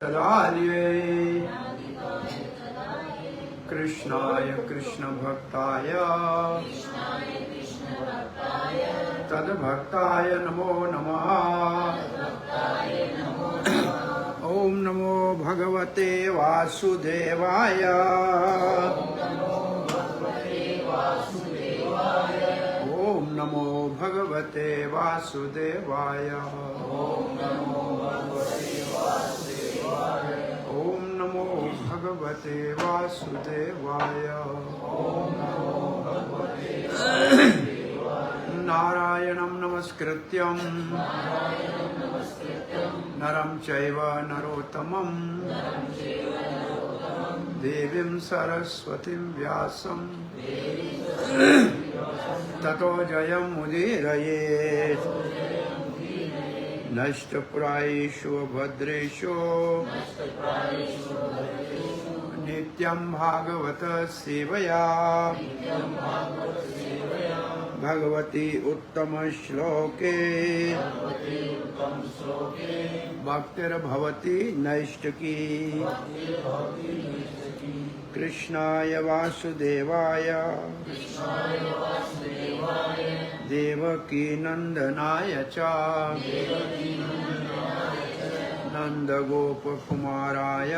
तदालये कृष्णाय कृष्णभक्ताय तद्भक्ताय नमो नमः। ओम नमो भगवते वासुदेवाय। ओम नमो भगवते वासुदेवाय। ओम नमो भगवते वासुदेवाय। नारायणं नमस्कृत्यं नरं चैव नरोत्तमं देवीं सरस्वतीं व्यासं ततो जयमुदीरयेत्। नष्टप्रायेषु भद्रेषु नित्यं भागवत सेवया भगवती उत्तम श्लोके भक्तिर्भवति नैष्ठिकी। कृष्णाय वासुदेवाय देवकी नंदनाय च नंदगोपकुमाराय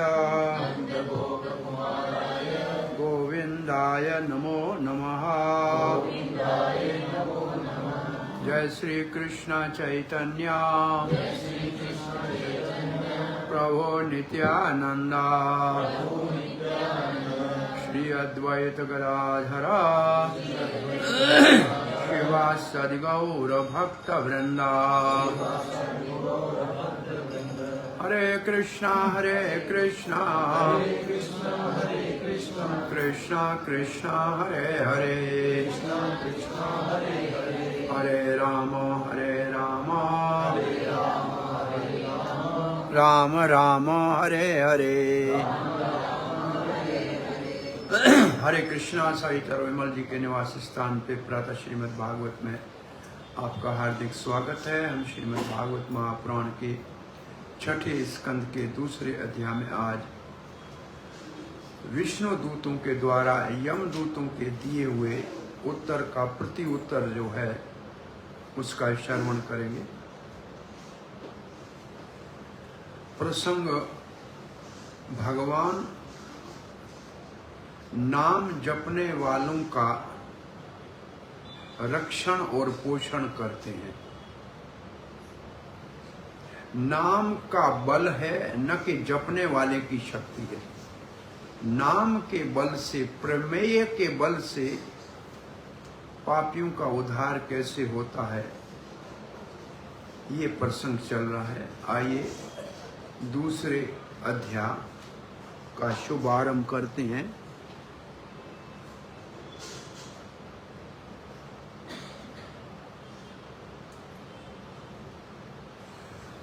गोविंदाय नमो नमः। जय श्री कृष्ण चैतन्य प्रभु नित्यानंद श्री अद्वैत गदाधर शिवासादि गौर भक्त वृंदा। हरे कृष्णा कृष्णा कृष्णा कृष्णा हरे हरे हरे राम राम राम हरे हरे। हरे कृष्णा। सभी विमल जी के निवास स्थान पे प्रातः श्रीमद् भागवत में आपका हार्दिक स्वागत है। हम श्रीमद् भागवत महापुराण के छठे स्कंद के दूसरे अध्याय में आज विष्णु दूतों के द्वारा यम दूतों के दिए हुए उत्तर का प्रति उत्तर जो है उसका श्रवण करेंगे। प्रसंग भगवान नाम जपने वालों का रक्षण और पोषण करते हैं। नाम का बल है न कि जपने वाले की शक्ति है। नाम के बल से, प्रमेय के बल से पापियों का उद्धार कैसे होता है ये प्रसंग चल रहा है। आइए दूसरे अध्याय का शुभारंभ करते हैं।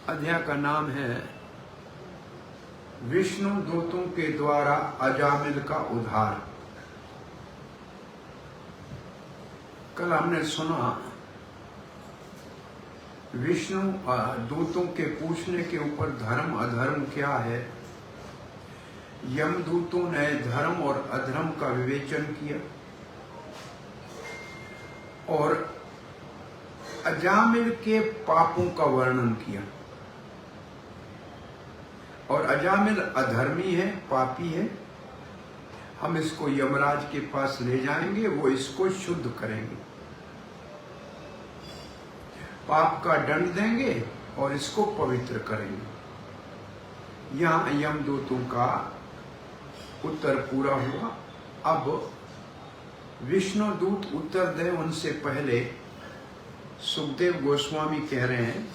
अध्याय का नाम है विष्णु दूतों के द्वारा अजामिल का उद्धार। कल हमने सुना विष्णु दूतों के पूछने के ऊपर धर्म अधर्म क्या है। यमदूतों ने धर्म और अधर्म का विवेचन किया और अजामिल के पापों का वर्णन किया। और अजामिल अधर्मी है, पापी है। हम इसको यमराज के पास ले जाएंगे, वो इसको शुद्ध करेंगे, पाप का दंड देंगे और इसको पवित्र करेंगे। यहाँ यमदूतों का उत्तर पूरा हुआ। अब विष्णु दूत उत्तर दे उनसे पहले सुखदेव गोस्वामी कह रहे हैं,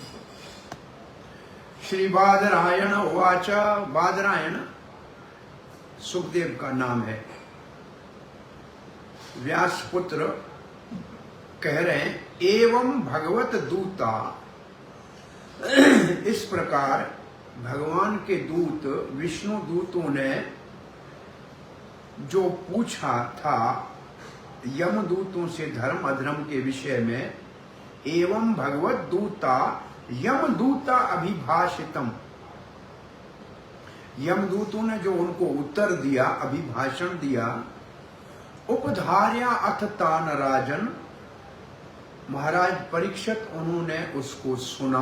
श्री बादरायण उवाच। बादरायण सुखदेव का नाम है। व्यासपुत्र कह रहे हैं, एवं भगवत दूता। इस प्रकार भगवान के दूत विष्णु दूतों ने जो पूछा था यमदूतों से धर्म अधर्म के विषय में, एवं भगवत दूता यमदूता अभिभाषितम। यमदूतों ने जो उनको उत्तर दिया, अभिभाषण दिया, उपधार्या अथ तान राजन, महाराज परीक्षित उन्होंने उसको सुना।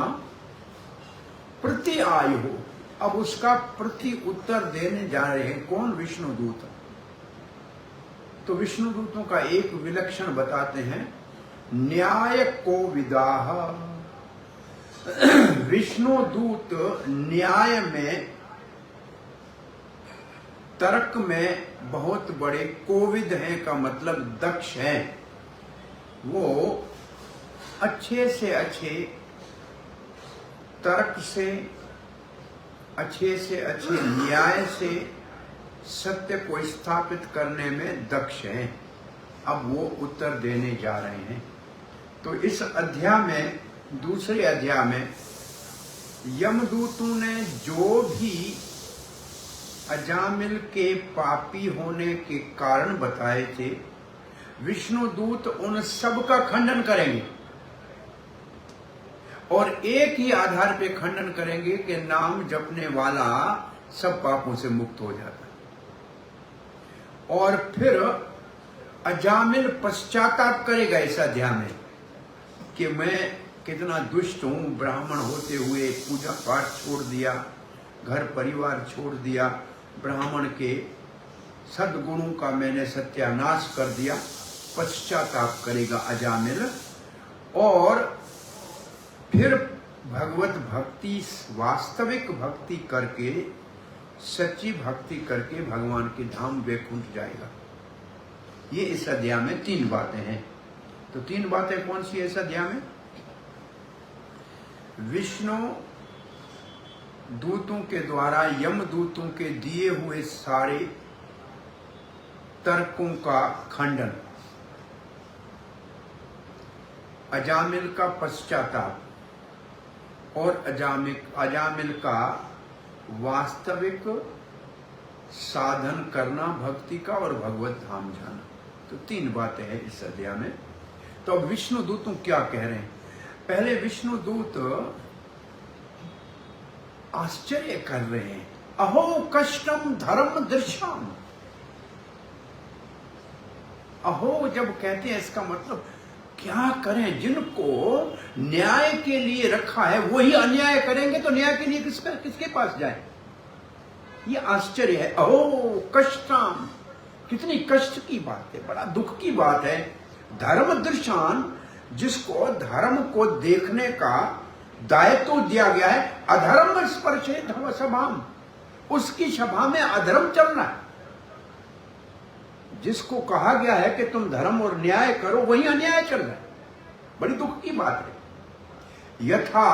प्रति आयु हो, अब उसका प्रति उत्तर देने जा रहे हैं कौन? विष्णुदूत। तो विष्णुदूतों का एक विलक्षण बताते हैं, न्याय को विदाह। विष्णुदूत न्याय में, तर्क में बहुत बड़े कोविद हैं, का मतलब दक्ष हैं। वो अच्छे से अच्छे तर्क से, अच्छे न्याय से सत्य को स्थापित करने में दक्ष हैं। अब वो उत्तर देने जा रहे हैं। तो इस अध्याय में, दूसरे अध्याय में, यमदूतों ने जो भी अजामिल के पापी होने के कारण बताए थे, विष्णुदूत उन सब का खंडन करेंगे और एक ही आधार पे खंडन करेंगे कि नाम जपने वाला सब पापों से मुक्त हो जाता है। और फिर अजामिल पश्चाताप करेगा इस अध्याय में कि मैं कितना दुष्ट हूं, ब्राह्मण होते हुए पूजा पाठ छोड़ दिया, घर परिवार छोड़ दिया, ब्राह्मण के सद्गुणों का मैंने सत्यानाश कर दिया। पश्चाताप करेगा अजामिल और फिर भगवत भक्ति, वास्तविक भक्ति करके, सच्ची भक्ति करके भगवान के धाम वैकुंठ जाएगा। ये इस अध्याय में 3 बातें हैं। तो 3 बातें कौन सी है इस अध्याय में? विष्णु दूतों के द्वारा यमदूतों के दिए हुए सारे तर्कों का खंडन, अजामिल का पश्चाताप और अजामिल का वास्तविक साधन करना भक्ति का और भगवत धाम जाना। तो 3 बातें हैं इस अध्याय में। तो अब विष्णु दूतों क्या कह रहे हैं? पहले विष्णु दूत आश्चर्य कर रहे हैं, अहो कष्टम धर्म दृश्यम। अहो जब कहते हैं इसका मतलब क्या करें? जिनको न्याय के लिए रखा है वही अन्याय करेंगे तो न्याय के लिए किसके पास जाए? ये आश्चर्य है। अहो कष्टम, कितनी कष्ट की बात है, बड़ा दुख की बात है। धर्म दृशान, जिसको धर्म को देखने का दायित्व दिया गया है, अधर्म स्पर्शे धर्म सभाम, उसकी सभा में अधर्म चलना है। जिसको कहा गया है कि तुम धर्म और न्याय करो, वही अन्याय चल रहा है। बड़ी दुख की बात है। यथा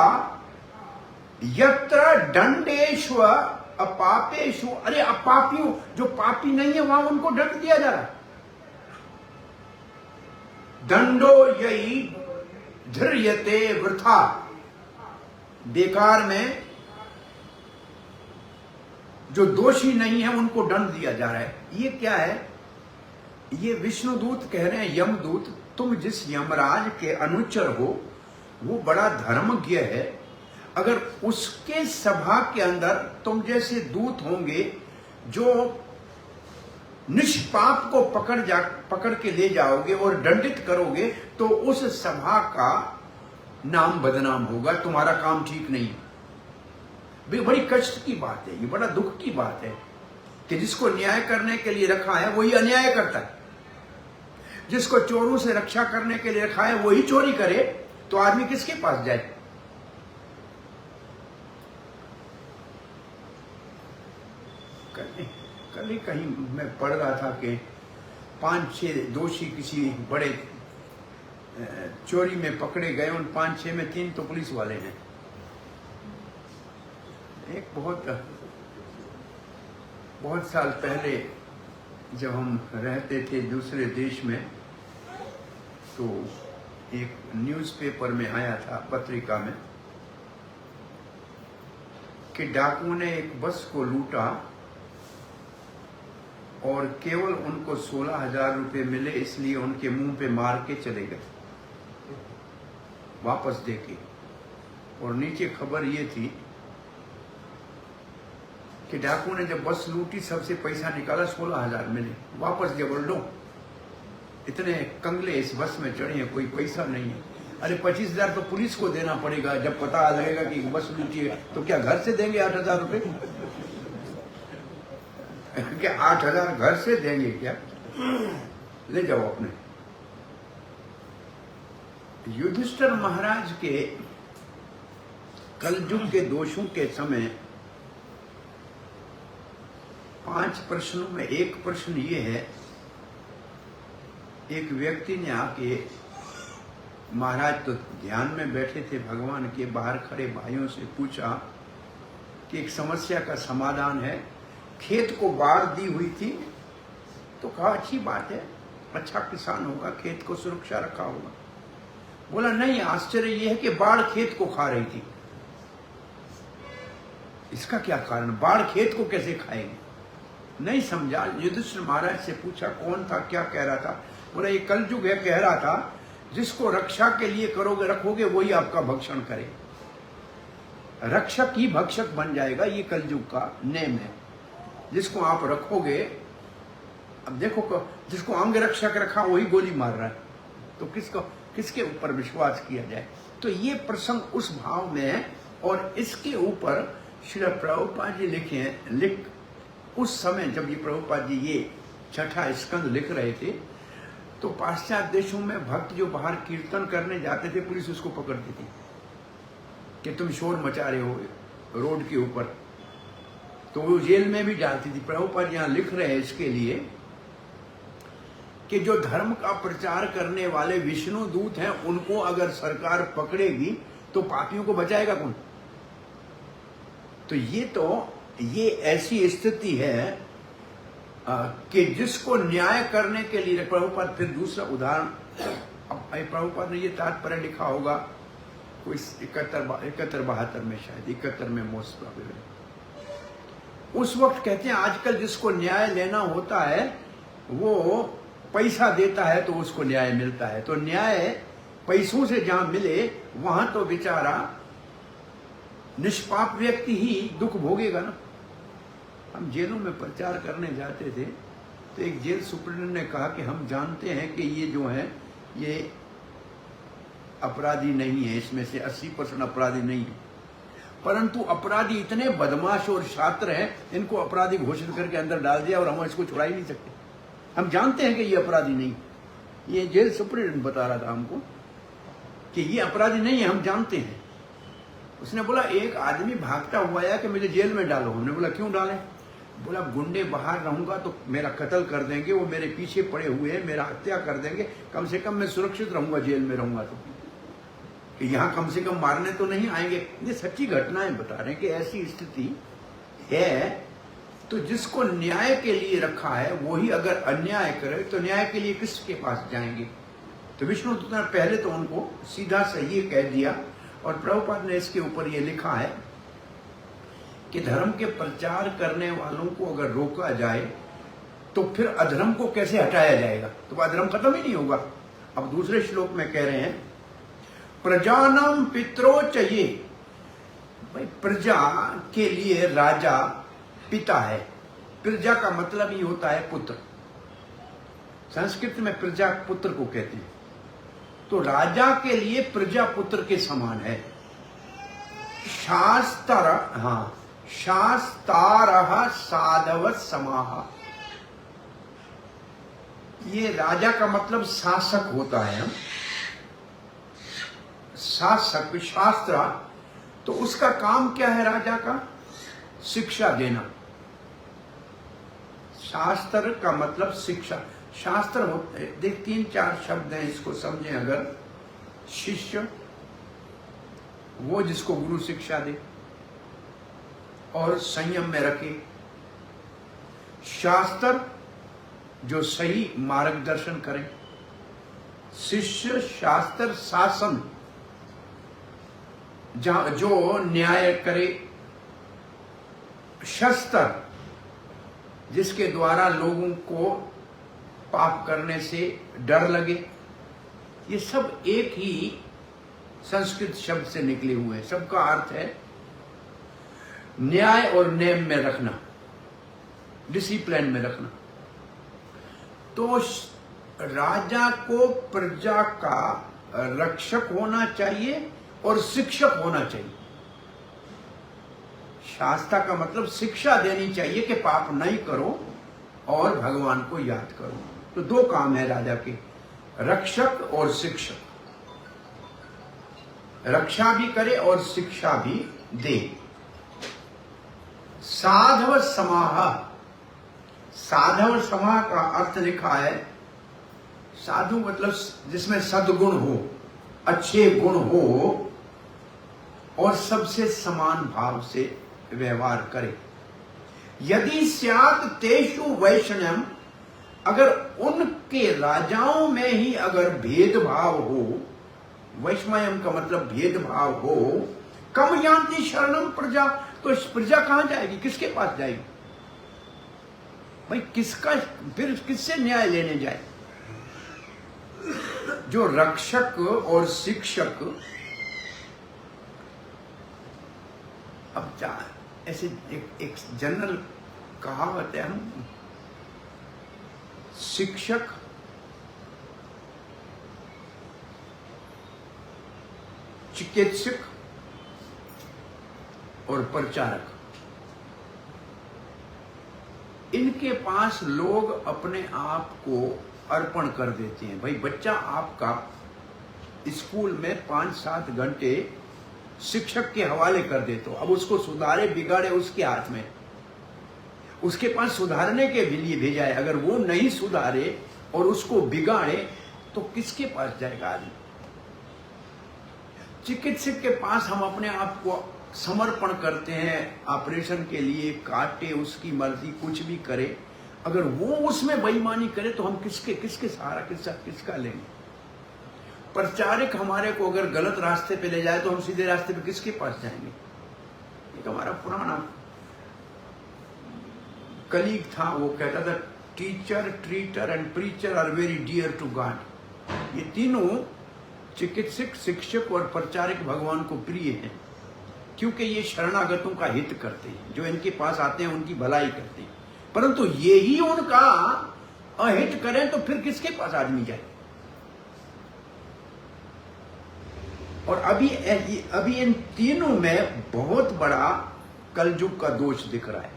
यत्र दंडेश्व अपापेशु, अरे अपापियों, जो पापी नहीं है वहां उनको दंड दिया जा रहा है। दंडो यही धैर्यते वृथा, बेकार में जो दोषी नहीं है उनको दंड दिया जा रहा है। ये क्या है? ये विष्णुदूत कह रहे हैं, यमदूत, तुम जिस यमराज के अनुचर हो वो बड़ा धर्मज्ञ है। अगर उसके सभा के अंदर तुम जैसे दूत होंगे जो निष्पाप को पकड़ के ले जाओगे और दंडित करोगे, तो उस सभा का नाम बदनाम होगा, तुम्हारा काम ठीक नहीं है। बड़ी कष्ट की बात है, ये बड़ा दुख की बात है कि जिसको न्याय करने के लिए रखा है वही अन्याय करता है। जिसको चोरों से रक्षा करने के लिए रखा है वही चोरी करे, तो आदमी किसके पास जाए? कल ही कहीं मैं पढ़ रहा था कि 5-6 दोषी किसी बड़े चोरी में पकड़े गए, उन 5-6 में 3 तो पुलिस वाले हैं। एक बहुत साल पहले जब हम रहते थे दूसरे देश में, तो एक न्यूज़पेपर में आया था, पत्रिका में, कि डाकुओं ने एक बस को लूटा और केवल उनको 16,000 रुपये मिले, इसलिए उनके मुंह पे मार के चले गए वापस देके। और नीचे खबर ये थी कि डाकू ने जब बस लूटी सबसे पैसा निकाला 16,000 मिले, वापस जबर लो, इतने कंगले इस बस में चढ़े हैं, कोई पैसा नहीं है। अरे 25,000 तो पुलिस को देना पड़ेगा, जब पता लगेगा कि बस लूटी है तो क्या घर से देंगे 8,000 रुपए? क्या 8,000 घर से देंगे क्या? ले जाओ अपने। युधिष्ठिर महाराज के कलयुग के दोषों के समय 5 प्रश्नों में एक प्रश्न ये है, एक व्यक्ति ने आके, महाराज तो ध्यान में बैठे थे भगवान के, बाहर खड़े भाइयों से पूछा कि एक समस्या का समाधान है, खेत को बाढ़ दी हुई थी, तो कहा अच्छी बात है, अच्छा किसान होगा, खेत को सुरक्षा रखा होगा। बोला नहीं, आश्चर्य यह है कि बाढ़ खेत को खा रही थी। इसका क्या कारण, बाढ़ खेत को कैसे खाएगी? नहीं समझा। युधिष्ठिर महाराज से पूछा कौन था, क्या कह रहा था? बोला ये कलयुग है, कह रहा था जिसको रक्षा के लिए करोगे रखोगे वही आपका भक्षण करे, रक्षक ही भक्षक बन जाएगा, ये कलयुग का नेम है। जिसको आप रखोगे, अब देखो जिसको अंग रक्षक रखा वही गोली मार रहा है, तो किसके ऊपर विश्वास किया जाए? तो ये प्रसंग उस भाव में है, और इसके ऊपर श्री प्रभुपाद जी लिख उस समय जब ये प्रभुपाद जी ये 6ठा स्कंद लिख रहे थे, तो पाश्चात्य देशों में भक्त जो बाहर कीर्तन करने जाते थे, पुलिस उसको पकड़ती थी कि तुम शोर मचा रहे हो रोड के ऊपर, तो वो जेल में भी डालती थी। प्रभुपाद यहाँ लिख रहे हैं इसके लिए कि जो धर्म का प्रचार करने वाले विष्णु दूत हैं, उनको अगर सरकार पकड़ेगी तो पापियों को बचाएगा कौन? तो ये ऐसी स्थिति है कि जिसको न्याय करने के लिए, प्रभुपाद फिर दूसरा उदाहरण, अब प्रभुपाद ने ये तात्पर्य लिखा होगा कोई 71-72 में, शायद 71 में मोस्ट प्रोबेबल। उस वक्त कहते हैं आजकल जिसको न्याय लेना होता है वो पैसा देता है तो उसको न्याय मिलता है, तो न्याय पैसों से जहां मिले वहां तो बेचारा निष्पाप व्यक्ति ही दुख भोगेगा ना। हम जेलों में प्रचार करने जाते थे तो एक जेल सुप्रीडेंट ने कहा कि हम जानते हैं कि ये जो है ये अपराधी नहीं है, इसमें से 80% अपराधी नहीं है, परंतु अपराधी इतने बदमाश और छात्र हैं, इनको अपराधी घोषित करके अंदर डाल दिया और हम इसको छुड़ा ही नहीं सकते। हम जानते हैं कि ये अपराधी नहीं, ये जेल सुप्रीडेंट बता रहा था हमको कि ये अपराधी नहीं है, हम जानते हैं। उसने बोला एक आदमी भागता हुआ आया कि मुझे जेल में डालो। हमने बोला क्यों डालें? बोला गुंडे बाहर रहूंगा तो मेरा कत्ल कर देंगे, वो मेरे पीछे पड़े हुए हैं, मेरा हत्या कर देंगे, कम से कम मैं सुरक्षित रहूंगा जेल में रहूंगा तो, कि यहाँ कम से कम मारने तो नहीं आएंगे। ये सच्ची घटनाएं बता रहे हैं कि ऐसी स्थिति है। तो जिसको न्याय के लिए रखा है वही अगर अन्याय करे तो न्याय के लिए किसके पास जाएंगे? तो विष्णु दूत ने पहले तो उनको सीधा सही कह दिया, और प्रभुपाद ने इसके ऊपर ये लिखा है कि धर्म के प्रचार करने वालों को अगर रोका जाए तो फिर अधर्म को कैसे हटाया जाएगा? तो अधर्म खत्म ही नहीं होगा। अब दूसरे श्लोक में कह रहे हैं प्रजानाम पितरो चाहिए, भाई प्रजा के लिए राजा पिता है। प्रजा का मतलब ही होता है पुत्र, संस्कृत में प्रजा पुत्र को कहते हैं, तो राजा के लिए प्रजा पुत्र के समान है। शास्तारः साधव समाह, ये राजा का मतलब शासक होता है। शासक शास्त्र, तो उसका काम क्या है राजा का? शिक्षा देना। शास्त्र का मतलब शिक्षा। शास्त्र होते देख 3-4 शब्द हैं, इसको समझें अगर। शिष्य वो जिसको गुरु शिक्षा दे और संयम में रखे, शास्त्र जो सही मार्गदर्शन करे, शिष्य शास्त्र शासन जो न्याय करे, शस्त्र जिसके द्वारा लोगों को पाप करने से डर लगे। ये सब एक ही संस्कृत शब्द से निकले हुए हैं, सबका अर्थ है न्याय और नेम में रखना, डिसिप्लिन में रखना। तो राजा को प्रजा का रक्षक होना चाहिए और शिक्षक होना चाहिए। शास्त्र का मतलब शिक्षा देनी चाहिए कि पाप नहीं करो और भगवान को याद करो। तो दो काम है राजा के, रक्षक और शिक्षक। रक्षा भी करे और शिक्षा भी दे। साधव समाह, साधव समाह का अर्थ लिखा है, साधु मतलब जिसमें सद्गुण हो, अच्छे गुण हो और सबसे समान भाव से व्यवहार करे। यदि स्यात् तेषु वैषम्यम, अगर उनके राजाओं में ही अगर भेदभाव हो, वैषम्यम का मतलब भेदभाव हो, कम यान्ति शरणम प्रजा, तो प्रजा कहां जाएगी, किसके पास जाएगी भाई, किसका फिर किससे न्याय लेने जाए। जो रक्षक और शिक्षक, अब ऐसे एक जनरल कहावत है, हम शिक्षक चिकित्सक और प्रचारक, इनके पास लोग अपने आप को अर्पण कर देते हैं। भाई बच्चा आपका स्कूल में 5-7 घंटे शिक्षक के हवाले कर दे, तो अब उसको सुधारे बिगाड़े उसके हाथ में, उसके पास सुधारने के लिए भेजा है। अगर वो नहीं सुधारे और उसको बिगाड़े तो किसके पास जाएगा आदमी। चिकित्सक के पास हम अपने आप को समर्पण करते हैं ऑपरेशन के लिए, काटे उसकी मर्जी, कुछ भी करे, अगर वो उसमें बेईमानी करे तो हम किसके सहारा, किसका लेंगे। प्रचारक हमारे को अगर गलत रास्ते पे ले जाए तो हम सीधे रास्ते पे किसके पास जाएंगे। एक हमारा पुराना कलीग था, वो कहता था teacher, treater and preacher are very dear to God. ये तीनों चिकित्सक, शिक्षक और प्रचारक भगवान को प्रिय हैं, क्योंकि ये शरणागतों का हित करते हैं, जो इनके पास आते हैं उनकी भलाई करते हैं। परंतु ये ही उनका अहित करें तो फिर किसके पास आदमी जाए। और अभी इन तीनों में बहुत बड़ा कलयुग का दोष दिख रहा है।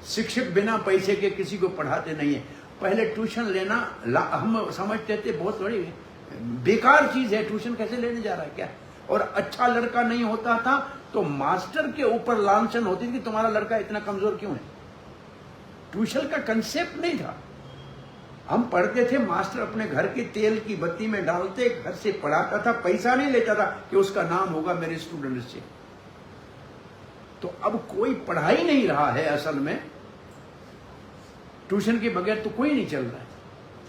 शिक्षक बिना पैसे के किसी को पढ़ाते नहीं है। पहले ट्यूशन लेना हम समझते थे बहुत बड़ी बेकार चीज है, ट्यूशन कैसे लेने जा रहा है क्या। और अच्छा लड़का नहीं होता था तो मास्टर के ऊपर लांछन होती थी कि तुम्हारा लड़का इतना कमजोर क्यों है। ट्यूशन का कंसेप्ट नहीं था। हम पढ़ते थे, मास्टर अपने घर के तेल की बत्ती में डालते, घर से पढ़ाता था, पैसा नहीं लेता था कि उसका नाम होगा मेरे स्टूडेंट से। तो अब कोई पढ़ा ही नहीं रहा है असल में, ट्यूशन के बगैर तो कोई नहीं चल रहा है।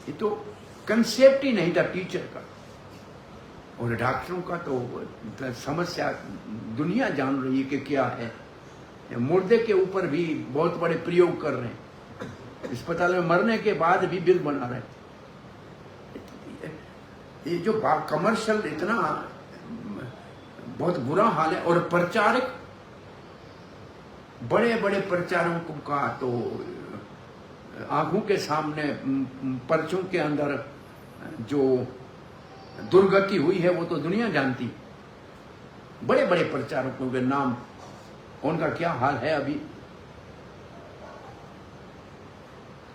ये तो कंसेप्ट ही नहीं था टीचर का। और डॉक्टरों का तो समस्या दुनिया जान रही है कि क्या है। मुर्दे के ऊपर भी बहुत बड़े प्रयोग कर रहे हैं, अस्पताल में मरने के बाद भी बिल बना रहे हैं। ये जो कमर्शियल इतना बहुत बुरा हाल है। और प्रचारक, बड़े बड़े प्रचारकों का तो आंखों के सामने पर्चों के अंदर जो दुर्गति हुई है वो तो दुनिया जानती। बड़े बड़े प्रचारकों के नाम, उनका क्या हाल है अभी।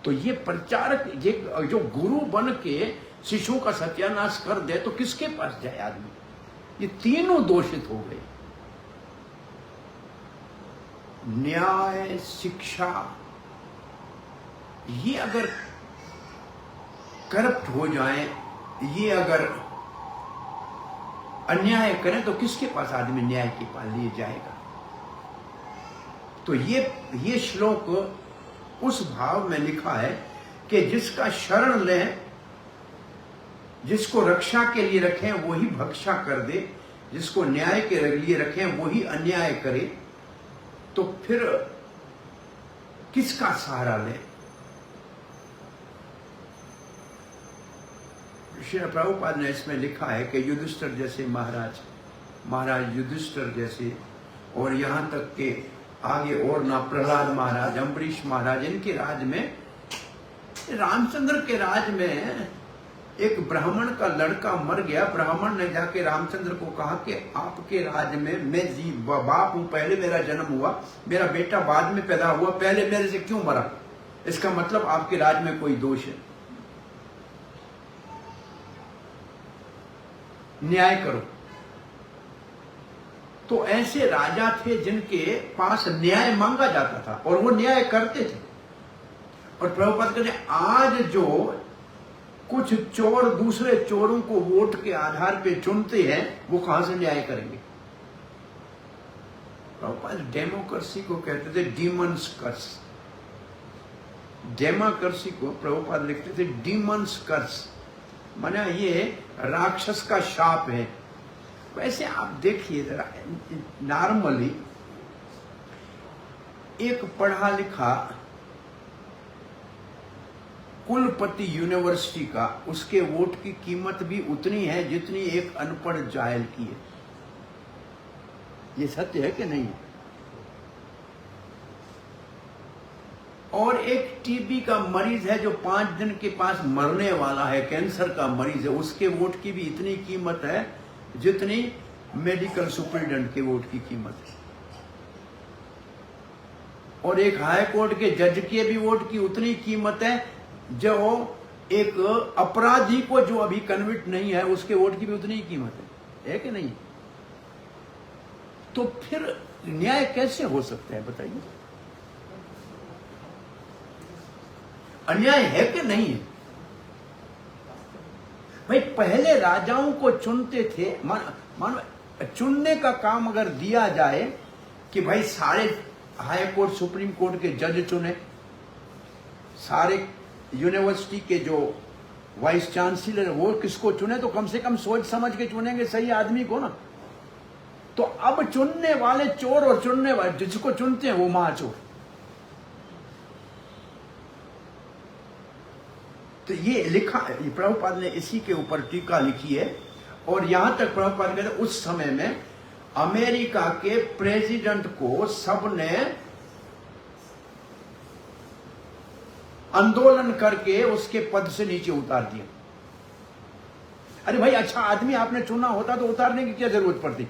तो ये प्रचारक, ये जो गुरु बन के शिशुओं का सत्यानाश कर दे तो किसके पास जाए आदमी। ये तीनों दोषित हो गए। न्याय, शिक्षा, ये अगर करप्ट हो जाए, ये अगर अन्याय करें तो किसके पास आदमी न्याय के पास लिए जाएगा। तो ये श्लोक उस भाव में लिखा है कि जिसका शरण लें, जिसको रक्षा के लिए रखें वही भक्षा कर दे, जिसको न्याय के लिए रखें वही अन्याय करे, तो फिर किसका सहारा लें। श्री प्रभुपाद ने इसमें लिखा है कि युधिष्ठिर जैसे महाराज युधिष्ठिर जैसे और यहाँ तक के आगे और ना प्रहलाद महाराज, अम्बरीश महाराज, इनके राज में, रामचंद्र के राज में एक ब्राह्मण का लड़का मर गया। ब्राह्मण ने जाके रामचंद्र को कहा कि आपके राज में मैं जी बाप हूं, पहले मेरा जन्म हुआ, मेरा बेटा बाद में पैदा हुआ, पहले मेरे से क्यों मरा? इसका मतलब आपके राज में कोई दोष है, न्याय करो। तो ऐसे राजा थे जिनके पास न्याय मांगा जाता था और वो न्याय करते थे। और प्रभुपाद कहते हैं आज जो कुछ चोर दूसरे चोरों को वोट के आधार पे चुनते हैं, वो कहां से न्याय करेंगे? प्रभुपाद डेमोक्रेसी को कहते थे डीमंस कर्स। डेमोक्रेसी को प्रभुपाद लिखते थे डीमंस कर्स, माना ये राक्षस का शाप है। वैसे आप देखिए जरा, नॉर्मली एक पढ़ा लिखा कुलपति यूनिवर्सिटी का, उसके वोट की कीमत भी उतनी है जितनी एक अनपढ़ जाहिल की है। ये सत्य है कि नहीं? और एक टीबी का मरीज है जो 5 दिन के पास मरने वाला है, कैंसर का मरीज है, उसके वोट की भी इतनी कीमत है जितनी मेडिकल सुपरिटेंडेंट के वोट की कीमत है। और एक हाई कोर्ट के जज के भी वोट की उतनी कीमत है जो एक अपराधी को जो अभी कन्विक्ट नहीं है उसके वोट की भी उतनी ही कीमत है कि नहीं? तो फिर न्याय कैसे हो सकता है बताइए? अन्याय है कि नहीं है? भाई पहले राजाओं को चुनते थे, मानो चुनने का काम अगर दिया जाए कि भाई सारे हाई कोर्ट सुप्रीम कोर्ट के जज चुने, सारे यूनिवर्सिटी के जो वाइस चांसलर वो किसको चुने, तो कम से कम सोच समझ के चुनेंगे सही आदमी को ना। तो अब चुनने वाले चोर और चुनने वाले जिसको चुनते हैं वो महाचोर। तो ये लिखा, प्रभुपाद ने इसी के ऊपर टीका लिखी है। और यहां तक प्रभुपाद कहते उस समय में अमेरिका के प्रेसिडेंट को सबने आंदोलन करके उसके पद से नीचे उतार दिया। अरे भाई अच्छा आदमी आपने चुना होता तो उतारने की क्या जरूरत पड़ती?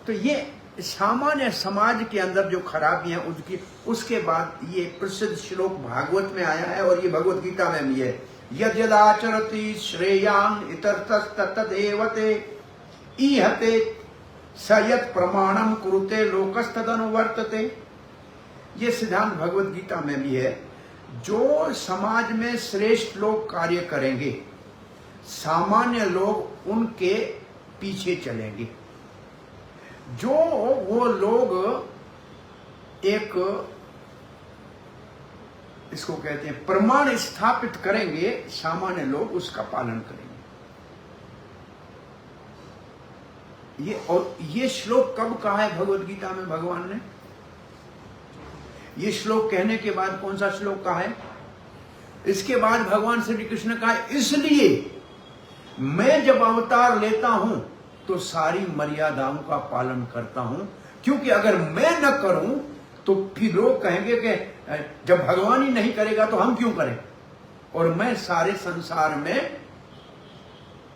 तो ये सामान्य समाज के अंदर जो खराबी है उसकी, उसके बाद ये प्रसिद्ध श्लोक भागवत में आया है और ये भगवत गीता में भी है। यद्यदाचरति श्रेयान इतरतस्तदेवते ईहते सयत प्रमाणम कुरुते लोकस्तदनुवर्तते। ये सिद्धांत भगवत गीता में भी है। जो समाज में श्रेष्ठ लोग कार्य करेंगे, सामान्य लोग उनके पीछे चलेंगे। जो वो लोग एक इसको कहते हैं प्रमाण स्थापित करेंगे, सामान्य लोग उसका पालन करेंगे। ये श्लोक कब कहा है भगवत गीता में भगवान ने? ये श्लोक कहने के बाद कौन सा श्लोक कहा है? इसके बाद भगवान श्री कृष्ण कहा इसलिए मैं जब अवतार लेता हूं तो सारी मर्यादाओं का पालन करता हूं, क्योंकि अगर मैं न करूं तो फिर लोग कहेंगे कि जब भगवान ही नहीं करेगा तो हम क्यों करें, और मैं सारे संसार में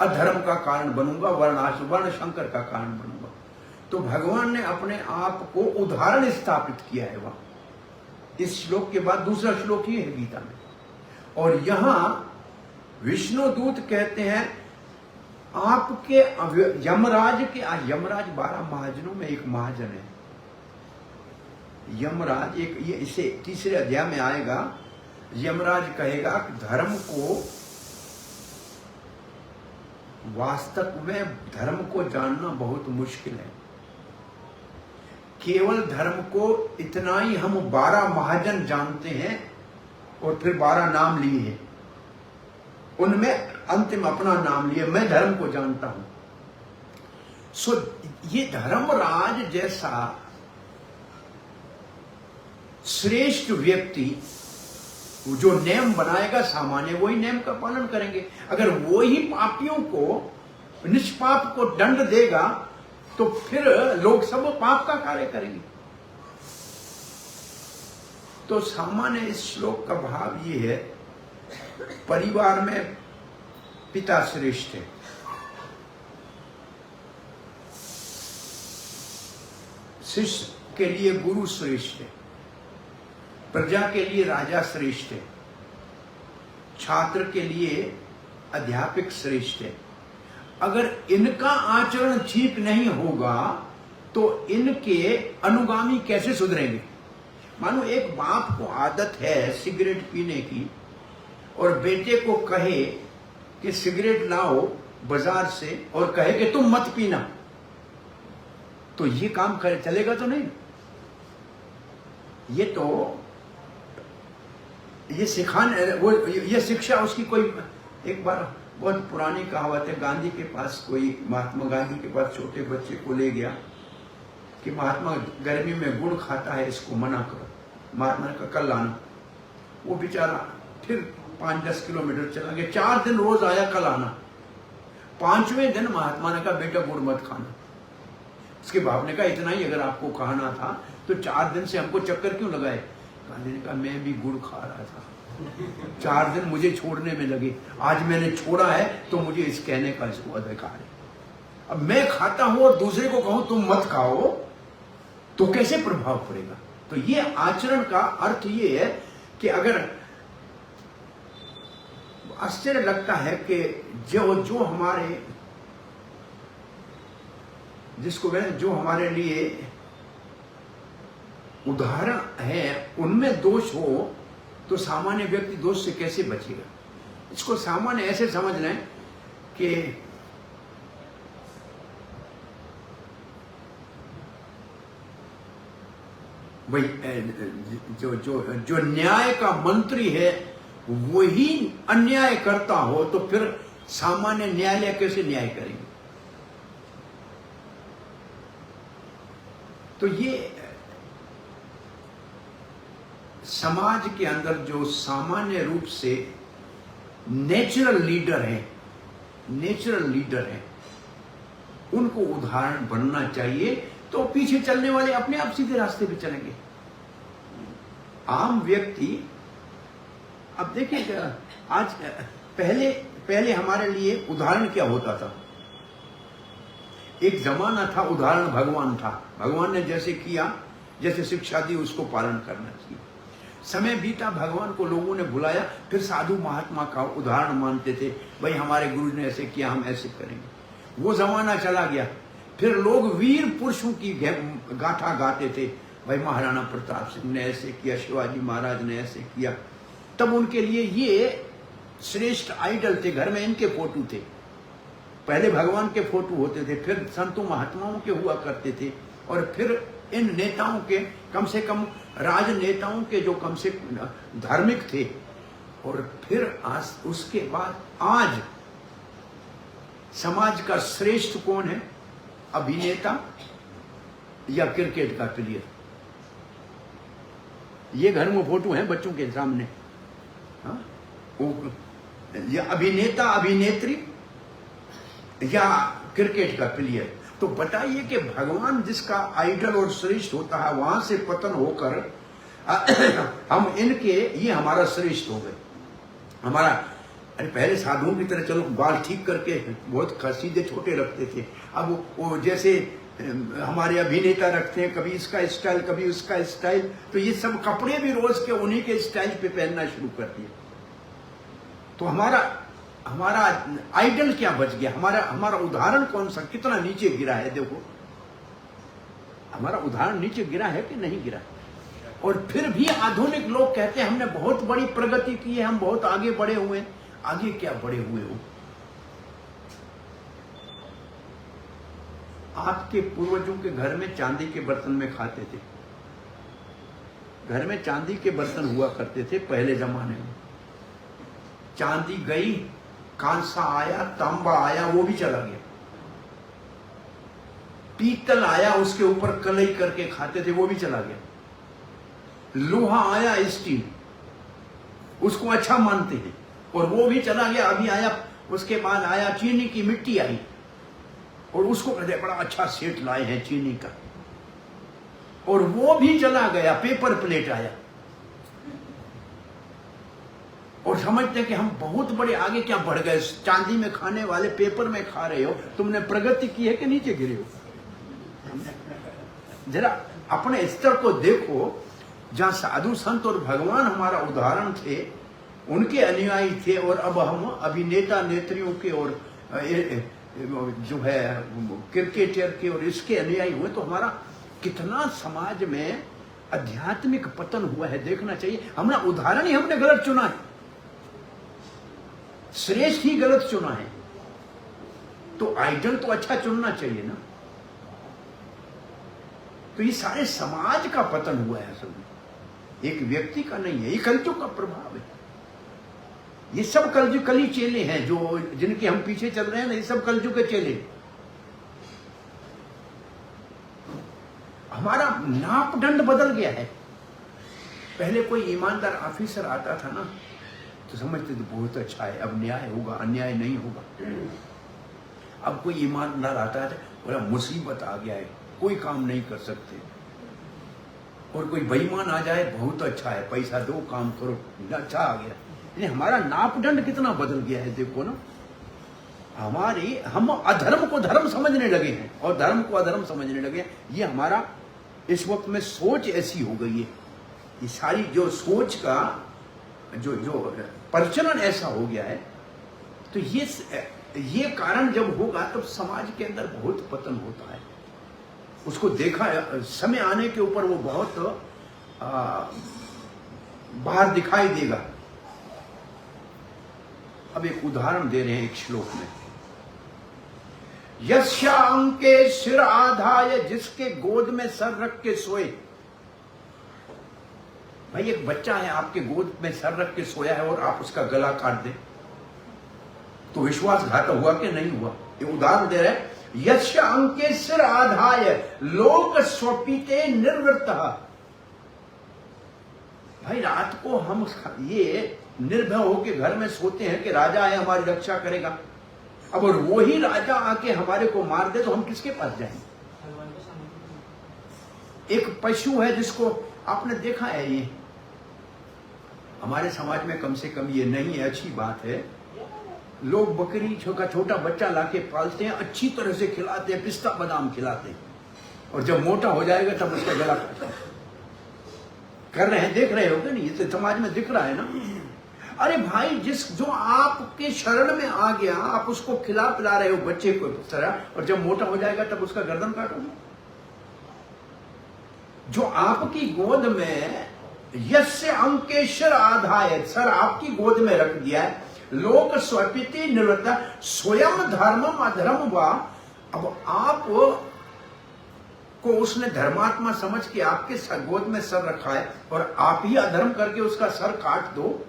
अधर्म का कारण बनूंगा, वर्ण शंकर का कारण बनूंगा। तो भगवान ने अपने आप को उदाहरण स्थापित किया है वहां। इस श्लोक के बाद दूसरा श्लोक ही है गीता में। और यहां विष्णु दूत कहते हैं आपके यमराज के, यमराज 12 महाजनों में एक महाजन है। यमराज एक, ये इसे तीसरे अध्याय में आएगा। यमराज कहेगा कि धर्म को, वास्तव में धर्म को जानना बहुत मुश्किल है। केवल धर्म को इतना ही हम 12 महाजन जानते हैं और फिर 12 नाम लिए हैं, उनमें अंतिम अपना नाम लिए मैं धर्म को जानता हूं। सो ये धर्मराज जैसा श्रेष्ठ व्यक्ति जो नियम बनाएगा, सामान्य वही नियम का पालन करेंगे। अगर वो ही पापियों को, निष्पाप को दंड देगा तो फिर लोग सब पाप का कार्य करेंगे। तो सामान्य इस श्लोक का भाव ये है, परिवार में पिता श्रेष्ठ है, शिष्य के लिए गुरु श्रेष्ठ है, प्रजा के लिए राजा श्रेष्ठ है, छात्र के लिए अध्यापक श्रेष्ठ है। अगर इनका आचरण ठीक नहीं होगा तो इनके अनुगामी कैसे सुधरेंगे? मानो एक बाप को आदत है सिगरेट पीने की और बेटे को कहे कि सिगरेट लाओ बाजार से और कहे कि तुम मत पीना, तो ये काम करे चलेगा तो नहीं। ये तो ये सिखाने वो ये शिक्षा उसकी कोई, एक बार बहुत पुरानी कहावत है, गांधी के पास कोई, महात्मा गांधी के पास छोटे बच्चे को ले गया कि महात्मा गर्मी में गुड़ खाता है, इसको मना करो। महात्मा ने कहा कल लाना। वो बेचारा फिर 5-10 किलोमीटर चला गया, 4 दिन रोज आया, कल आना। 5वें दिन महात्मा ने कहा बेटा गुड़ मत खाना। उसके बाप ने कहा इतना ही अगर आपको कहना था तो 4 दिन से हमको चक्कर क्यों लगाए? गांधी ने कहा मैं भी गुड़ खा रहा था, 4 दिन मुझे छोड़ने में लगे, आज मैंने छोड़ा है तो मुझे इस कहने का इसको अधिकार है। अब मैं खाता हूं और दूसरे को कहूं तुम मत खाओ तो कैसे प्रभाव पड़ेगा? तो ये आचरण का अर्थ ये है कि अगर आश्चर्य लगता है कि जो हमारे जिसको जो हमारे लिए उदाहरण है उनमें दोष हो तो सामान्य व्यक्ति दोष से कैसे बचेगा? इसको सामान्य ऐसे समझ लें कि भाई जो न्याय का मंत्री है वही अन्याय करता हो तो फिर सामान्य न्यायालय कैसे न्याय करेंगे? तो ये समाज के अंदर जो सामान्य रूप से नेचुरल लीडर है उनको उदाहरण बनना चाहिए, तो पीछे चलने वाले अपने आप सीधे रास्ते पे चलेंगे। आम व्यक्ति, अब देखिए आज पहले हमारे लिए उदाहरण क्या होता था? एक जमाना था उदाहरण भगवान था, भगवान ने जैसे किया, जैसे शिक्षा दी उसको पालन करना चाहिए। समय बीता, भगवान को लोगों ने बुलाया, फिर साधु महात्मा का उदाहरण मानते थे, भाई हमारे गुरु ने ऐसे किया हम ऐसे करेंगे। वो जमाना चला गया, फिर लोग वीर पुरुषों की गाथा गाते थे, भाई महाराणा प्रताप सिंह ने ऐसे किया, शिवाजी महाराज ने ऐसे किया। तब उनके लिए ये श्रेष्ठ आइडल थे, घर में इनके फोटो थे। पहले भगवान के फोटो होते थे, फिर संतों महात्माओं के हुआ करते थे, और फिर इन नेताओं के, कम से कम राजनेताओं के जो कम से धार्मिक थे। और फिर आज उसके बाद आज समाज का श्रेष्ठ कौन है? अभिनेता या क्रिकेट का प्लेयर? ये घर में फोटो है बच्चों के सामने, हाँ? या अभिनेता अभिनेत्री या क्रिकेट का प्लेयर? तो बताइए कि भगवान जिसका आइडल और श्रेष्ठ होता है, वहां से पतन होकर हम इनके, ये हमारा श्रेष्ठ हो गए। हमारा, अरे पहले साधुओं की तरह चलो बाल ठीक करके बहुत सीधे छोटे रखते थे, अब वो जैसे हमारे अभिनेता रखते हैं, कभी इसका स्टाइल कभी उसका स्टाइल, तो ये सब कपड़े भी रोज के उन्हीं के स्टाइल पे पहनना शुरू कर दिए। तो हमारा आइडल क्या बच गया? हमारा उदाहरण कौन सा, कितना नीचे गिरा है? देखो हमारा उदाहरण नीचे गिरा है कि नहीं गिरा? और फिर भी आधुनिक लोग कहते हैं हमने बहुत बड़ी प्रगति की है, हम बहुत आगे बढ़े हुए हैं। आगे क्या बढ़े हुए हो? आपके पूर्वजों के घर में चांदी के बर्तन में खाते थे, घर में चांदी के बर्तन हुआ करते थे पहले जमाने में। चांदी गई, कांसा आया, तांबा आया, वो भी चला गया। पीतल आया, उसके ऊपर कलई करके खाते थे, वो भी चला गया। लोहा आया, स्टील, उसको अच्छा मानते हैं, और वो भी चला गया। अभी आया, उसके बाद आया चीनी की मिट्टी आई, और उसको कहते बड़ा अच्छा सेट लाए हैं चीनी का, और वो भी चला गया, पेपर प्लेट आया, और समझते हैं कि हम बहुत बड़े आगे क्या बढ़ गए, चांदी में खाने वाले पेपर में खा रहे हो, तुमने प्रगति की है कि नीचे गिरे हो? जरा अपने स्तर को देखो, जहां साधु संत और भगवान हमारा उदाहरण थे, उनके अनुयायी थे, और अब हम अभिनेता नेत्रियों के और जो है क्रिकेटर के और इसके अनुयायी हुए, तो हमारा कितना समाज में आध्यात्मिक पतन हुआ है, देखना चाहिए। हमारा उदाहरण ही हमने गलत चुना है, श्रेष्ठ ही गलत चुना है, तो आइडल तो अच्छा चुनना चाहिए ना। तो ये सारे समाज का पतन हुआ है, असल में एक व्यक्ति का नहीं है, ये कलयुग का प्रभाव है। ये सब कली चेले हैं जो जिनके हम पीछे चल रहे हैं ना, ये सब कलयुग के चेले। हमारा नापदंड बदल गया है। पहले कोई ईमानदार ऑफिसर आता था ना, तो समझते थे बहुत अच्छा है, अब न्याय होगा, अन्याय नहीं होगा। अब कोई ईमानदार आता है, बोला मुसीबत आ गया है, कोई काम नहीं कर सकते। और कोई बेईमान आ जाए, बहुत अच्छा है, पैसा दो, काम करो, अच्छा आ गया। यानी हमारा नापदंड कितना बदल गया है, देखो ना। हम अधर्म को धर्म समझने लगे हैं और धर्म को अधर्म समझने लगे हैं। ये हमारा इस वक्त में सोच ऐसी हो गई है, ये सारी जो सोच का जो प्रचलन ऐसा हो गया है। तो ये कारण जब होगा तब समाज के अंदर बहुत पतन होता है। उसको देखा समय आने के ऊपर वो बहुत बाहर दिखाई देगा। अब एक उदाहरण दे रहे हैं एक श्लोक में, यस्या अंके सिर आधाय, जिसके गोद में सर रख के सोए। भाई एक बच्चा है, आपके गोद में सर रख के सोया है और आप उसका गला काट दे, तो विश्वासघात हुआ कि नहीं हुआ? ये उदाहरण दे रहे हैं, यस्य अंके सिर आधाय लोक स्वपीते निवृत्त। भाई रात को हम ये निर्भय होकर घर में सोते हैं कि राजा है, हमारी रक्षा करेगा। अब और वो ही राजा आके हमारे को मार दे तो हम किसके पास जाएंगे? एक पशु है जिसको आपने देखा है, ये हमारे समाज में कम से कम ये नहीं है, अच्छी बात है। लोग बकरी छोटा बच्चा लाके पालते हैं, अच्छी तरह से खिलाते हैं, पिस्ता बादाम खिलाते हैं, और जब मोटा हो जाएगा तब उसका गला काटते हैं। कर रहे हैं, देख रहे हो क्या? नहीं, ये तो समाज में दिख रहा है ना। अरे भाई, जो आपके शरण में आ गया, आप उसको खिला पिला रहे हो बच्चे को तरह, और जब मोटा हो जाएगा तब उसका गर्दन काटोगे। जो आपकी गोद में यस्य अंकेश्वर आधाय, सर आपकी गोद में रख दिया है, लोक स्वपिति निवृत्त स्वयं धर्मम अधर्म वा। अब आप को उसने धर्मात्मा समझ के आपके गोद में सर रखा है और आप ही अधर्म करके उसका सर काट दो,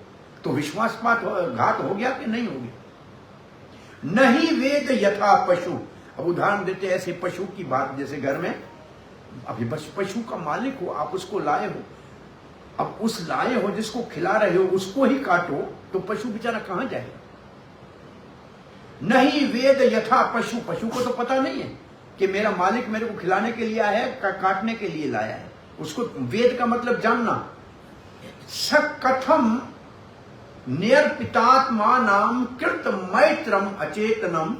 तो विश्वासघात हो गया कि नहीं हो गया? नहीं वेद यथा पशु। अब उदाहरण देते ऐसे पशु की बात, जैसे घर में अभी बस पशु का मालिक हो, आप उसको लाए हो, अब उस लाए हो जिसको खिला रहे हो उसको ही काटो, तो पशु बेचारा कहां जाएगा? नहीं वेद यथा पशु, पशु को तो पता नहीं है कि मेरा मालिक मेरे को खिलाने के लिए आया है, काटने के लिए लाया है। उसको वेद का मतलब जानना। सकथम नियर्पितात्मा नाम कृत मैत्रम अचेतनम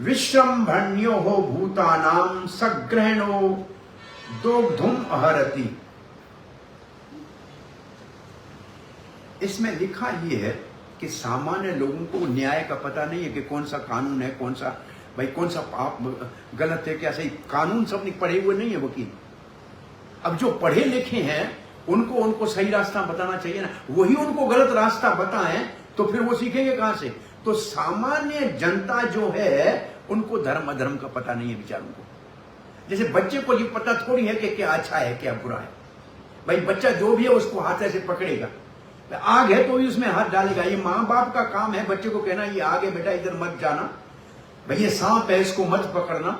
विश्रम्भण्यो हो भूतानाम सग्रहणो दोग्धुम अहरति। इसमें लिखा यह है कि सामान्य लोगों को न्याय का पता नहीं है कि कौन सा कानून है, कौन सा पाप गलत है, क्या सही। कानून सब पढ़े हुए नहीं है वकील। अब जो पढ़े लिखे हैं उनको सही रास्ता बताना चाहिए ना, वही उनको गलत रास्ता बताएं तो फिर वो सीखेंगे कहां से? तो सामान्य जनता जो है उनको धर्म अधर्म का पता नहीं है बेचारों को। जैसे बच्चे को ये पता थोड़ी है कि क्या अच्छा है क्या बुरा है। भाई बच्चा जो भी है उसको हाथ ऐसे पकड़ेगा, आग है तो भी उसमें हाथ डालेगा। ये माँ बाप का काम है बच्चे को कहना ये आग है बेटा, इधर मत जाना, भाई ये सांप है इसको मत पकड़ना।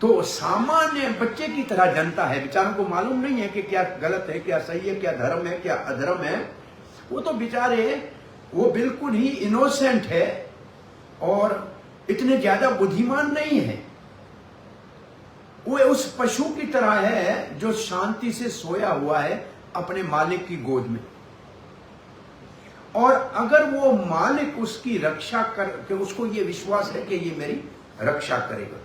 तो सामान्य बच्चे की तरह जनता है, बेचारों को मालूम नहीं है कि क्या गलत है, क्या सही है, क्या धर्म है, क्या अधर्म है। वो तो बेचारे वो बिल्कुल ही इनोसेंट है और इतने ज्यादा बुद्धिमान नहीं है। वो उस पशु की तरह है जो शांति से सोया हुआ है अपने मालिक की गोद में, और अगर वो मालिक उसकी रक्षा कर के, उसको ये विश्वास है कि ये मेरी रक्षा करेगा,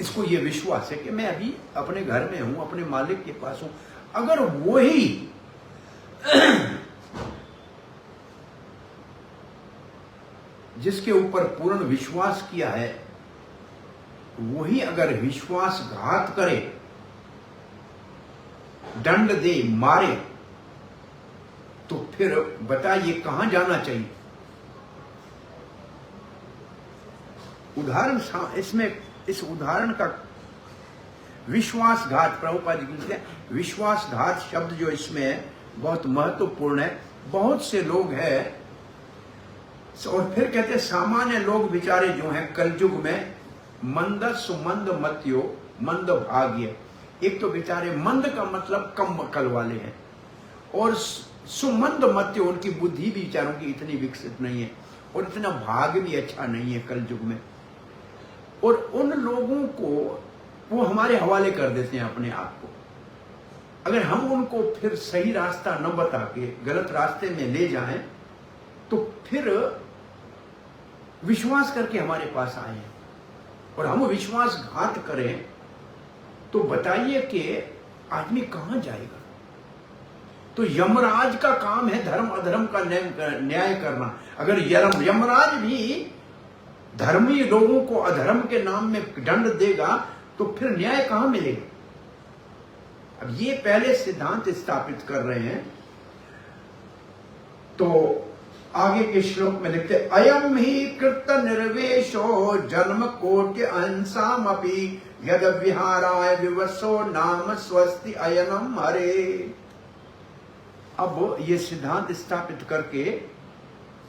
इसको ये विश्वास है कि मैं अभी अपने घर में हूं, अपने मालिक के पास हूं, अगर वही जिसके ऊपर पूर्ण विश्वास किया है, वही अगर विश्वासघात करे, दंड दे, मारे, तो फिर बताइए कहां जाना चाहिए। उदाहरण इसमें, इस उदाहरण का विश्वासघात, प्रभुपाद जी कहते हैं विश्वासघात शब्द जो इसमें है बहुत महत्वपूर्ण है। बहुत से लोग हैं, और फिर कहते हैं सामान्य लोग बेचारे जो हैं कलयुग में मंद सुमंद मत्यो मंद भाग्य। एक तो बेचारे मंद का मतलब कम अकल वाले हैं, और सुमंद मत्यो उनकी बुद्धि भी बेचारों की इतनी विकसित नहीं है, और इतना भाग्य भी अच्छा नहीं है कलयुग में। और उन लोगों को वो हमारे हवाले कर देते हैं अपने आप को। अगर हम उनको फिर सही रास्ता न बता के गलत रास्ते में ले जाएं, तो फिर विश्वास करके हमारे पास आए और हम विश्वासघात करें, तो बताइए कि आदमी कहां जाएगा। तो यमराज का काम है धर्म अधर्म का न्याय करना। अगर यमराज भी धर्मी लोगों को अधर्म के नाम में दंड देगा, तो फिर न्याय कहां मिलेगा। अब ये पहले सिद्धांत स्थापित कर रहे हैं। तो आगे के श्लोक में लिखते, अयम ही कृत निर्वेशो जन्म कोटि अंसामपि यद विहाराय विवसो नाम स्वस्ति अयनम हरे। अब ये सिद्धांत स्थापित करके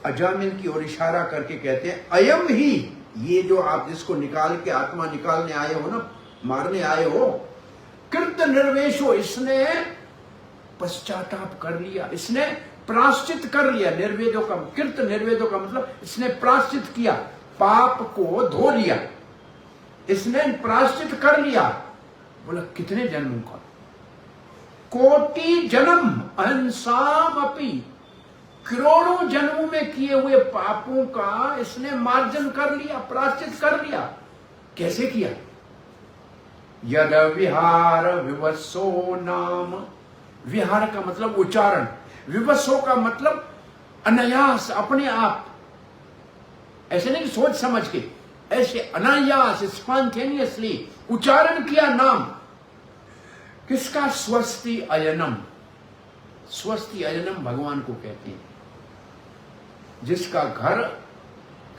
अजामिल की ओर इशारा करके कहते हैं, अयम ही, ये जो आप जिसको निकाल के आत्मा निकालने आए हो ना, मारने आए हो, कृत निर्वेश हो, इसने पश्चाताप कर लिया, इसने प्राश्चित कर लिया। निर्वेदों का, कृत निर्वेदों का मतलब इसने प्राश्चित किया, पाप को धो लिया, इसने प्राश्चित कर लिया। बोला कितने जन्मों का, कोटि जन्म अहंसाम अपी, करोड़ों जन्मों में किए हुए पापों का इसने मार्जन कर लिया, प्राश्चित कर लिया। कैसे किया। यद विहार विवसो नाम, विहार का मतलब उच्चारण, विवसो का मतलब अनायास, अपने आप, ऐसे नहीं कि सोच समझ के, ऐसे अनायास स्पॉन्टेनियसली उच्चारण किया नाम किसका, स्वस्ति अयनम। स्वस्ति अयनम भगवान को कहते हैं, जिसका घर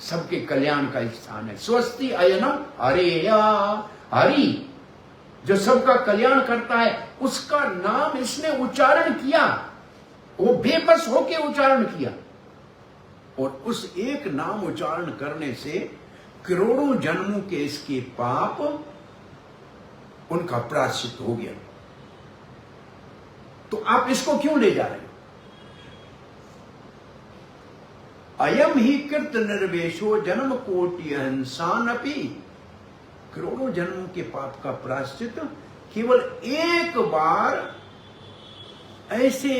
सबके कल्याण का स्थान है। स्वस्ति अयनम हरेया, हरि जो सबका कल्याण करता है, उसका नाम इसने उच्चारण किया, वो बेबस होके उच्चारण किया, और उस एक नाम उच्चारण करने से करोड़ों जन्मों के इसके पाप उनका प्रायश्चित हो गया। तो आप इसको क्यों ले जा रहे हो। अयम ही कृत निर्वेशो जन्म कोटि अहंसानपि, करोड़ों जन्मों के पाप का प्रायश्चित केवल एक बार ऐसे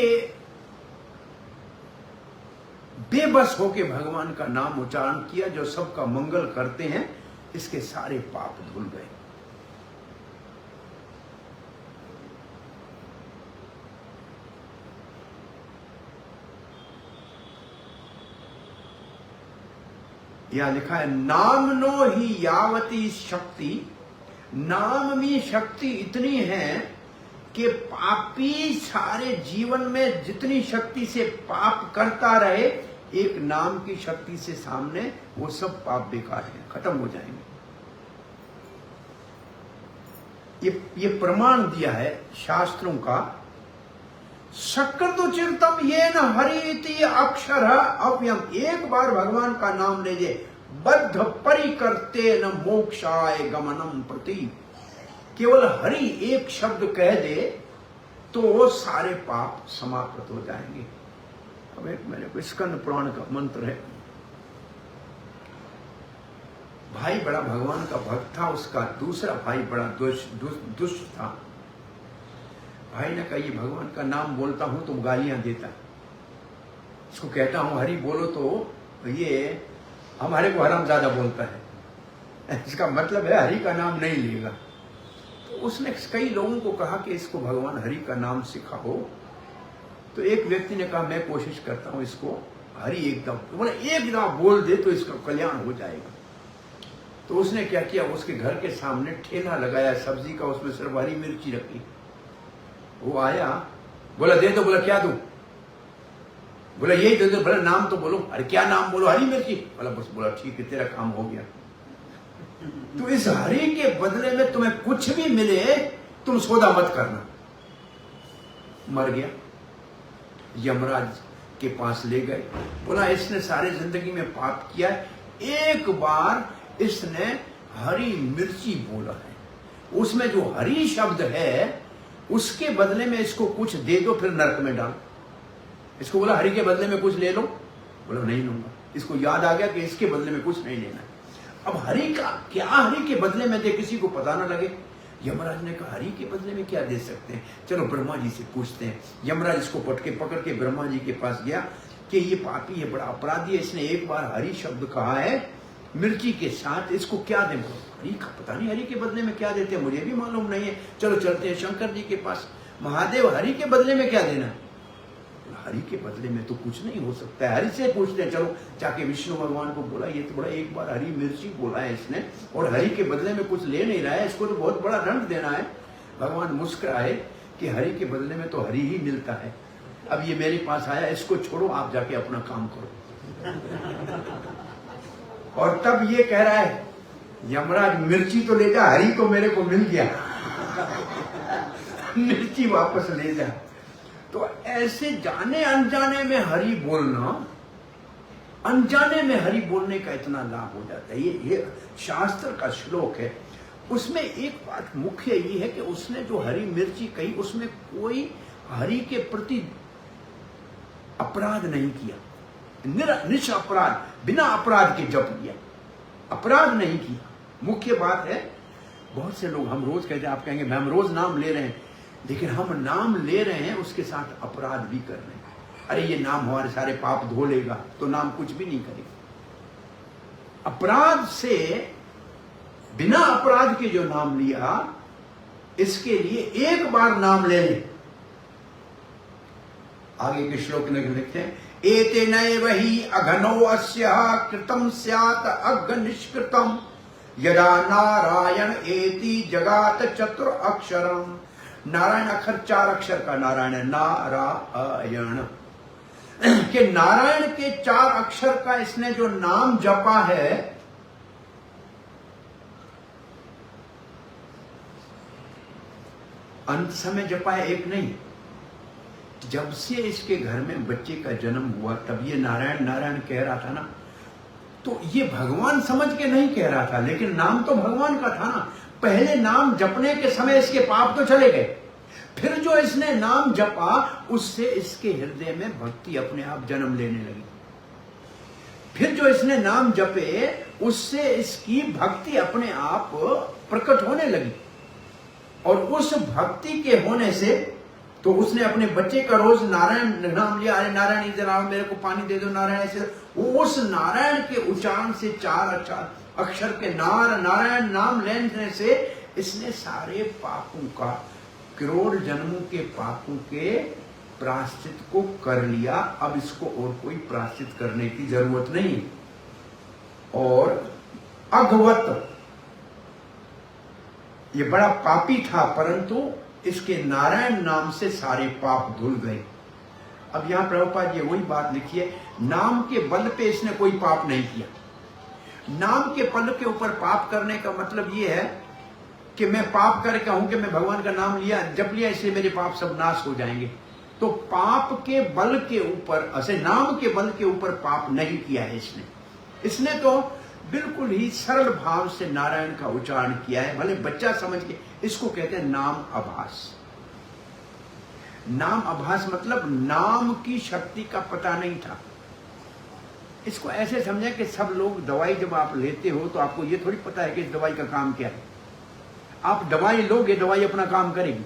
बेबस होके भगवान का नाम उच्चारण किया जो सबका मंगल करते हैं, इसके सारे पाप धुल गए। यहां लिखा है, नामनो ही यावती शक्ति, नाम में शक्ति इतनी है कि पापी सारे जीवन में जितनी शक्ति से पाप करता रहे, एक नाम की शक्ति से सामने वो सब पाप बेकार है, खत्म हो जाएंगे। ये प्रमाण दिया है शास्त्रों का। शक्रदुचिरतम ये न हरिति अक्षर अव्यम, एक बार भगवान का नाम ले जे, बद्ध परिकर्ते न मोक्षाय गमनम प्रति, केवल हरि एक शब्द कह दे तो वो सारे पाप समाप्त हो जाएंगे। अब एक मेरे को स्कंद पुराण का मंत्र है, भाई बड़ा भगवान का भक्त था, उसका दूसरा भाई बड़ा दुष्ट था। भाई ने कहा ये भगवान का नाम बोलता हूं तो गालियां देता, इसको कहता हूं हरि बोलो तो ये हमारे को हरामजादा बोलता है, इसका मतलब है हरि का नाम नहीं लेगा। तो उसने कई लोगों को कहा कि इसको भगवान हरि का नाम सिखाओ। तो एक व्यक्ति ने कहा मैं कोशिश करता हूं इसको हरि एकदम, बोले एक दफा बोल दे तो इसका कल्याण हो जाएगा। तो उसने क्या किया, उसके घर के सामने ठेला लगाया सब्जी का, उसमें सिर्फ हरी मिर्ची रखी। वो आया, बोला दे दो, बोला क्या दूं, बोला यही दे दो, बोला नाम तो बोलो, अरे क्या नाम बोलो, हरी मिर्ची, बोला बस, बोला ठीक है तेरा काम हो गया। तो इस हरी के बदले में तुम्हें कुछ भी मिले तुम सौदा मत करना। मर गया, यमराज के पास ले गए, बोला इसने सारी जिंदगी में पाप किया, एक बार इसने हरी मिर्ची बोला है, उसमें जो हरी शब्द है उसके बदले में इसको कुछ दे दो, फिर नरक में डाल। इसको बोला हरि के बदले में कुछ ले लो, बोला नहीं लूंगा। इसको याद आ गया कि इसके बदले में कुछ नहीं लेना। अब हरि का क्या, हरि के बदले में दे, किसी को पता ना लगे। यमराज ने कहा हरि के बदले में क्या दे सकते हैं, चलो ब्रह्मा जी से पूछते हैं। यमराज इसको पकड़ के ब्रह्मा जी के पास गया कि ये पापी है, बड़ा अपराधी है, इसने एक बार हरि शब्द कहा है मिर्ची के साथ, इसको क्या दें। हरि का पता नहीं हरि के बदले में क्या देते हैं, मुझे भी मालूम नहीं है, चलो चलते हैं शंकर जी के पास। महादेव हरि के बदले में क्या देना, हरि के बदले में तो कुछ नहीं हो सकता है, हरि से पूछते हैं। चलो जाके विष्णु भगवान को बोला ये तो बड़ा, एक बार हरी मिर्ची बोला है इसने और हरि के बदले में कुछ ले नहीं रहा है, इसको तो बहुत बड़ा दंड देना है। भगवान मुस्कुराए कि हरि के बदले में तो हरि ही मिलता है, अब ये मेरे पास आया, इसको छोड़ो, आप जाके अपना काम करो। और तब ये कह रहा है यमराज मिर्ची तो ले जा, हरि तो मेरे को मिल गया, मिर्ची वापस ले जा। तो ऐसे जाने अनजाने में हरि बोलना, अनजाने में हरि बोलने का इतना लाभ हो जाता है। ये शास्त्र का श्लोक है। उसमें एक बात मुख्य ये है कि उसने जो हरी मिर्ची कही उसमें कोई हरि के प्रति अपराध नहीं किया, निष्अपराध, बिना अपराध के जप लिया, अपराध नहीं किया। मुख्य बात है, बहुत से लोग, हम रोज कहते हैं, आप कहेंगे हम रोज नाम ले रहे हैं, लेकिन हम नाम ले रहे हैं उसके साथ अपराध भी कर रहे हैं। अरे ये नाम हमारे सारे पाप धो लेगा, तो नाम कुछ भी नहीं करेगा। अपराध से, बिना अपराध के जो नाम लिया, इसके लिए एक बार नाम ले ले। आगे के श्लोक में लिखते हैं एतेनैव हि अघनो अस्यः कृतं स्यात् अघ निष्कृतं यदा नारायण एति जगात चतुर अक्षरम। नारायण अक्षर 4 अक्षर का नारायण है, नारायण के नारायण के 4 अक्षर का इसने जो नाम जपा है, अंत समय जपा है, एक नहीं। जब से इसके घर में बच्चे का जन्म हुआ तब ये नारायण नारायण कह रहा था ना, तो ये भगवान समझ के नहीं कह रहा था, लेकिन नाम तो भगवान का था ना। पहले नाम जपने के समय इसके पाप तो चले गए, फिर जो इसने नाम जपा उससे इसके हृदय में भक्ति अपने आप जन्म लेने लगी। फिर जो इसने नाम जपे उससे इसकी भक्ति अपने आप प्रकट होने लगी, और उस भक्ति के होने से तो उसने अपने बच्चे का रोज नारायण नाम लिया। अरे नारायण इधर आओ, मेरे को पानी दे दो, नारायण ऐसे। उस नारायण के उच्चारण से 4 अक्षर के नारायण नाम लेने से इसने सारे पापों का, करोड़ जन्मों के पापों के प्रायश्चित को कर लिया। अब इसको और कोई प्रायश्चित करने की जरूरत नहीं। और अघवत, ये बड़ा पापी था, परंतु इसके नारायण नाम से सारे पाप धुल गए। अब यहां प्रभुपाद जी वही बात लिखी है, नाम के बल पे इसने कोई पाप नहीं किया। नाम के बल के ऊपर पाप करने का मतलब ये है कि मैं पाप करके कहूं कि मैं भगवान का नाम लिया, जप लिया, इसलिए मेरे पाप सब नाश हो जाएंगे। तो पाप के बल के ऊपर, ऐसे नाम के बल के ऊपर पाप नहीं किया है इसने तो बिल्कुल ही सरल भाव से नारायण का उच्चारण किया है, भले बच्चा समझ के। इसको कहते हैं नाम आभास। नाम आभास मतलब नाम की शक्ति का पता नहीं था। इसको ऐसे समझें कि सब लोग दवाई जब आप लेते हो तो आपको ये थोड़ी पता है कि इस दवाई का काम क्या है। आप दवाई लोगे, दवाई अपना काम करेगी।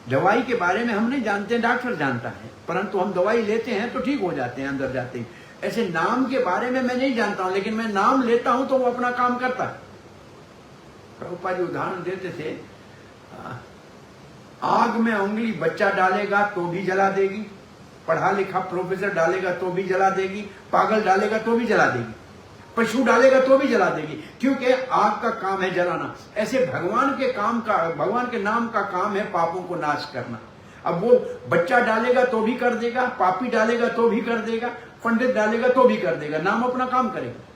दवाई के बारे में हम नहीं जानते, डॉक्टर जानता है, परंतु हम दवाई लेते हैं तो ठीक हो जाते हैं अंदर जाते ही। ऐसे नाम के बारे में मैं नहीं जानता हूं, लेकिन मैं नाम लेता हूं तो वो अपना काम करता है। प्रभुपाद जी उदाहरण देते थे, आग में उंगली बच्चा डालेगा तो भी जला देगी, पढ़ा लिखा प्रोफेसर डालेगा तो भी जला देगी, पागल डालेगा तो भी जला देगी, पशु डालेगा तो भी जला देगी, क्योंकि आग का काम है जलाना। ऐसे भगवान के नाम का काम है पापों को नाश करना। अब वो बच्चा डालेगा तो भी कर देगा, पापी डालेगा तो भी कर देगा, पंडित डालेगा तो भी कर देगा, नाम अपना काम करेगा।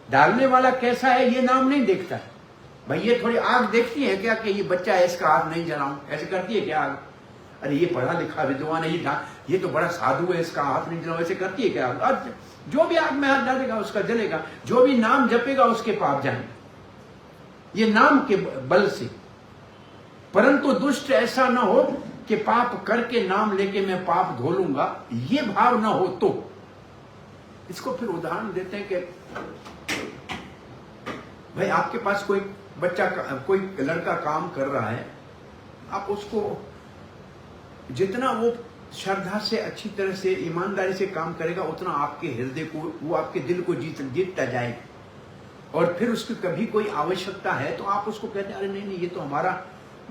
डालने वाला कैसा है ये नाम नहीं देखता है। भाई ये थोड़ी आग देखती है क्या कि ये बच्चा है इसका हाथ नहीं जलाऊं, ऐसे करती है क्या आग? अरे ये पढ़ा लिखा विद्वान है, ये तो बड़ा साधु है, इसका हाथ नहीं जलाऊं, ऐसे करती है क्या आग? और जो भी आग में हाथ डालेगा उसका जलेगा, जो भी नाम जपेगा उसके पाप जाएंगे, ये नाम के बल से। परंतु दुष्ट ऐसा ना हो कि पाप करके नाम लेके मैं पाप धो लूंगा, ये भाव ना हो तो। इसको फिर उदाहरण देते हैं कि भाई आपके पास कोई बच्चा कोई लड़का काम कर रहा है, आप उसको जितना वो श्रद्धा से अच्छी तरह से ईमानदारी से काम करेगा उतना आपके हृदय को, वो आपके दिल को जीतता जाएगा। और फिर उसकी कभी कोई आवश्यकता है तो आप उसको कहते हैं अरे नहीं ये तो हमारा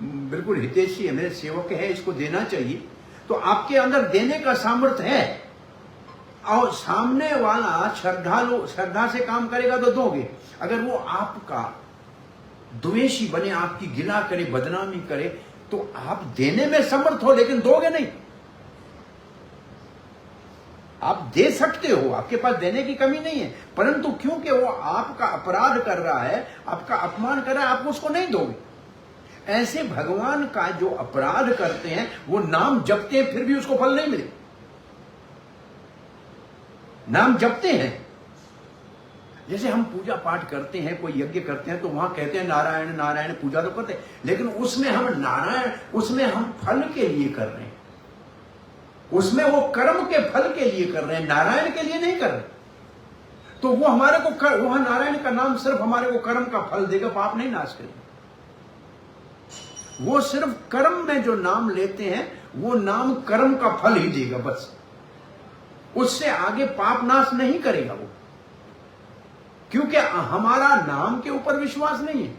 बिल्कुल हितैषी है, मेरे सेवक है, इसको देना चाहिए। तो आपके अंदर देने का सामर्थ्य है, और सामने वाला श्रद्धा से काम करेगा तो दोगे। अगर वो आपका द्वेषी बने, आपकी गिला करे, बदनामी करे, तो आप देने में समर्थ हो लेकिन दोगे नहीं। आप दे सकते हो, आपके पास देने की कमी नहीं है, परंतु क्योंकि वो आपका अपराध कर रहा है, आपका अपमान कर रहा है, आप उसको नहीं दोगे। ऐसे भगवान का जो अपराध करते हैं वो नाम जपते हैं फिर भी उसको फल नहीं मिले। नाम जपते हैं, जैसे हम पूजा पाठ करते हैं, कोई यज्ञ करते हैं तो वहां कहते हैं नारायण नारायण, पूजा तो करते हैं, लेकिन उसमें हम फल के लिए कर रहे हैं, उसमें वो कर्म के फल के लिए कर रहे हैं, नारायण के लिए नहीं कर रहे। तो वो हमारे को वहां नारायण का नाम सिर्फ हमारे को कर्म का फल देगा, पाप नहीं नाश करेगा। वो सिर्फ कर्म में जो नाम लेते हैं वो नाम कर्म का फल ही देगा बस, उससे आगे पाप नाश नहीं करेगा वो, क्योंकि हमारा नाम के ऊपर विश्वास नहीं है,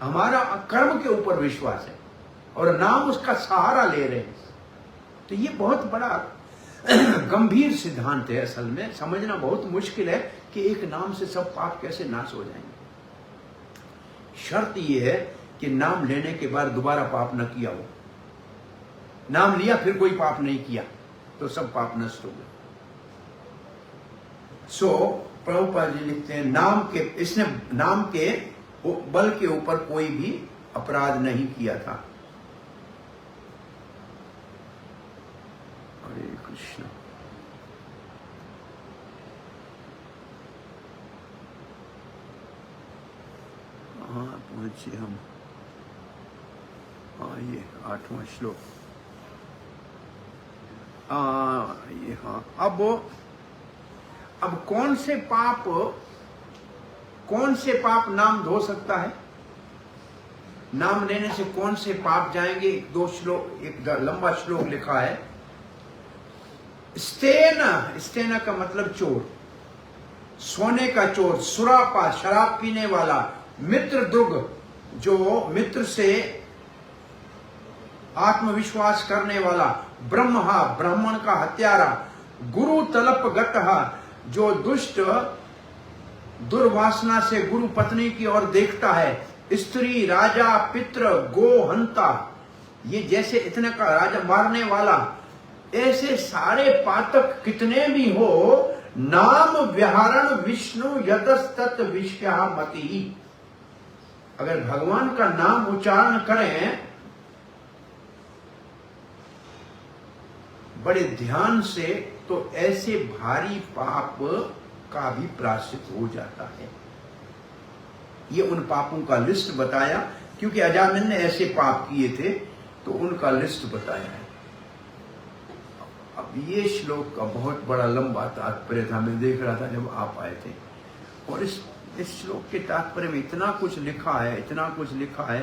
हमारा कर्म के ऊपर विश्वास है, और नाम उसका सहारा ले रहे हैं। तो ये बहुत बड़ा गंभीर सिद्धांत है। असल में समझना बहुत मुश्किल है कि एक नाम से सब पाप कैसे नाश हो जाएंगे। शर्त यह है कि नाम लेने के बाद दोबारा पाप न किया हो। नाम लिया फिर कोई पाप नहीं किया तो सब पाप नष्ट हो गए। प्रभुपाद जी लिखते हैं इसने नाम के बल के ऊपर कोई भी अपराध नहीं किया था। हरे कृष्ण। हाँ पहुंचे हम, ये 8वां श्लोक। ये हाँ, अब कौन से पाप नाम धो सकता है? नाम लेने से कौन से पाप जाएंगे? एक लंबा श्लोक लिखा है। स्तेन का मतलब चोर, सोने का चोर, सुरापा शराब पीने वाला, मित्र दुर्ग जो मित्र से आत्मविश्वास करने वाला, ब्रह्मा ब्राह्मण का हत्यारा, गुरु तलप गतहा जो दुष्ट दुर्वासना से गुरु पत्नी की ओर देखता है, स्त्री, राजा, पित्र, गोहंता, ये जैसे इतने का राजा मारने वाला, ऐसे सारे पातक कितने भी हो, नाम विहारण विष्णु यतस्तत विषया मति। अगर भगवान का नाम उच्चारण करें बड़े ध्यान से तो ऐसे भारी पाप का भी प्रायश्चित हो जाता है। ये उन पापों का लिस्ट बताया, क्योंकि अजामिल ने ऐसे पाप किए थे तो उनका लिस्ट बताया है। अब ये श्लोक का बहुत बड़ा लंबा तात्पर्य था, मैं देख रहा था जब आप आए थे, और इस श्लोक के तात्पर्य में इतना कुछ लिखा है, इतना कुछ लिखा है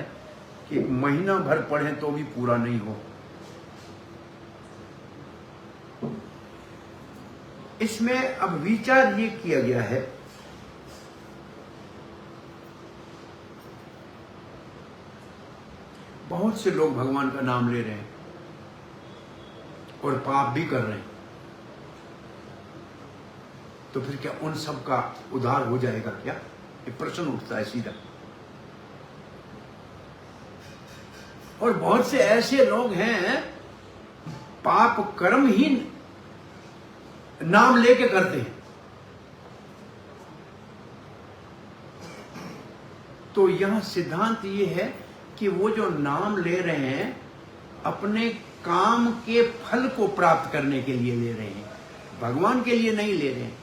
कि महीना भर पढ़े तो भी पूरा नहीं हो। इसमें अब विचार ये किया गया है बहुत से लोग भगवान का नाम ले रहे हैं और पाप भी कर रहे हैं, तो फिर क्या उन सब का उद्धार हो जाएगा क्या? ये प्रश्न उठता है सीधा। और बहुत से ऐसे लोग हैं पाप कर्म ही नाम लेके करते हैं। तो यह सिद्धांत ये है कि वो जो नाम ले रहे हैं अपने काम के फल को प्राप्त करने के लिए ले रहे हैं, भगवान के लिए नहीं ले रहे हैं।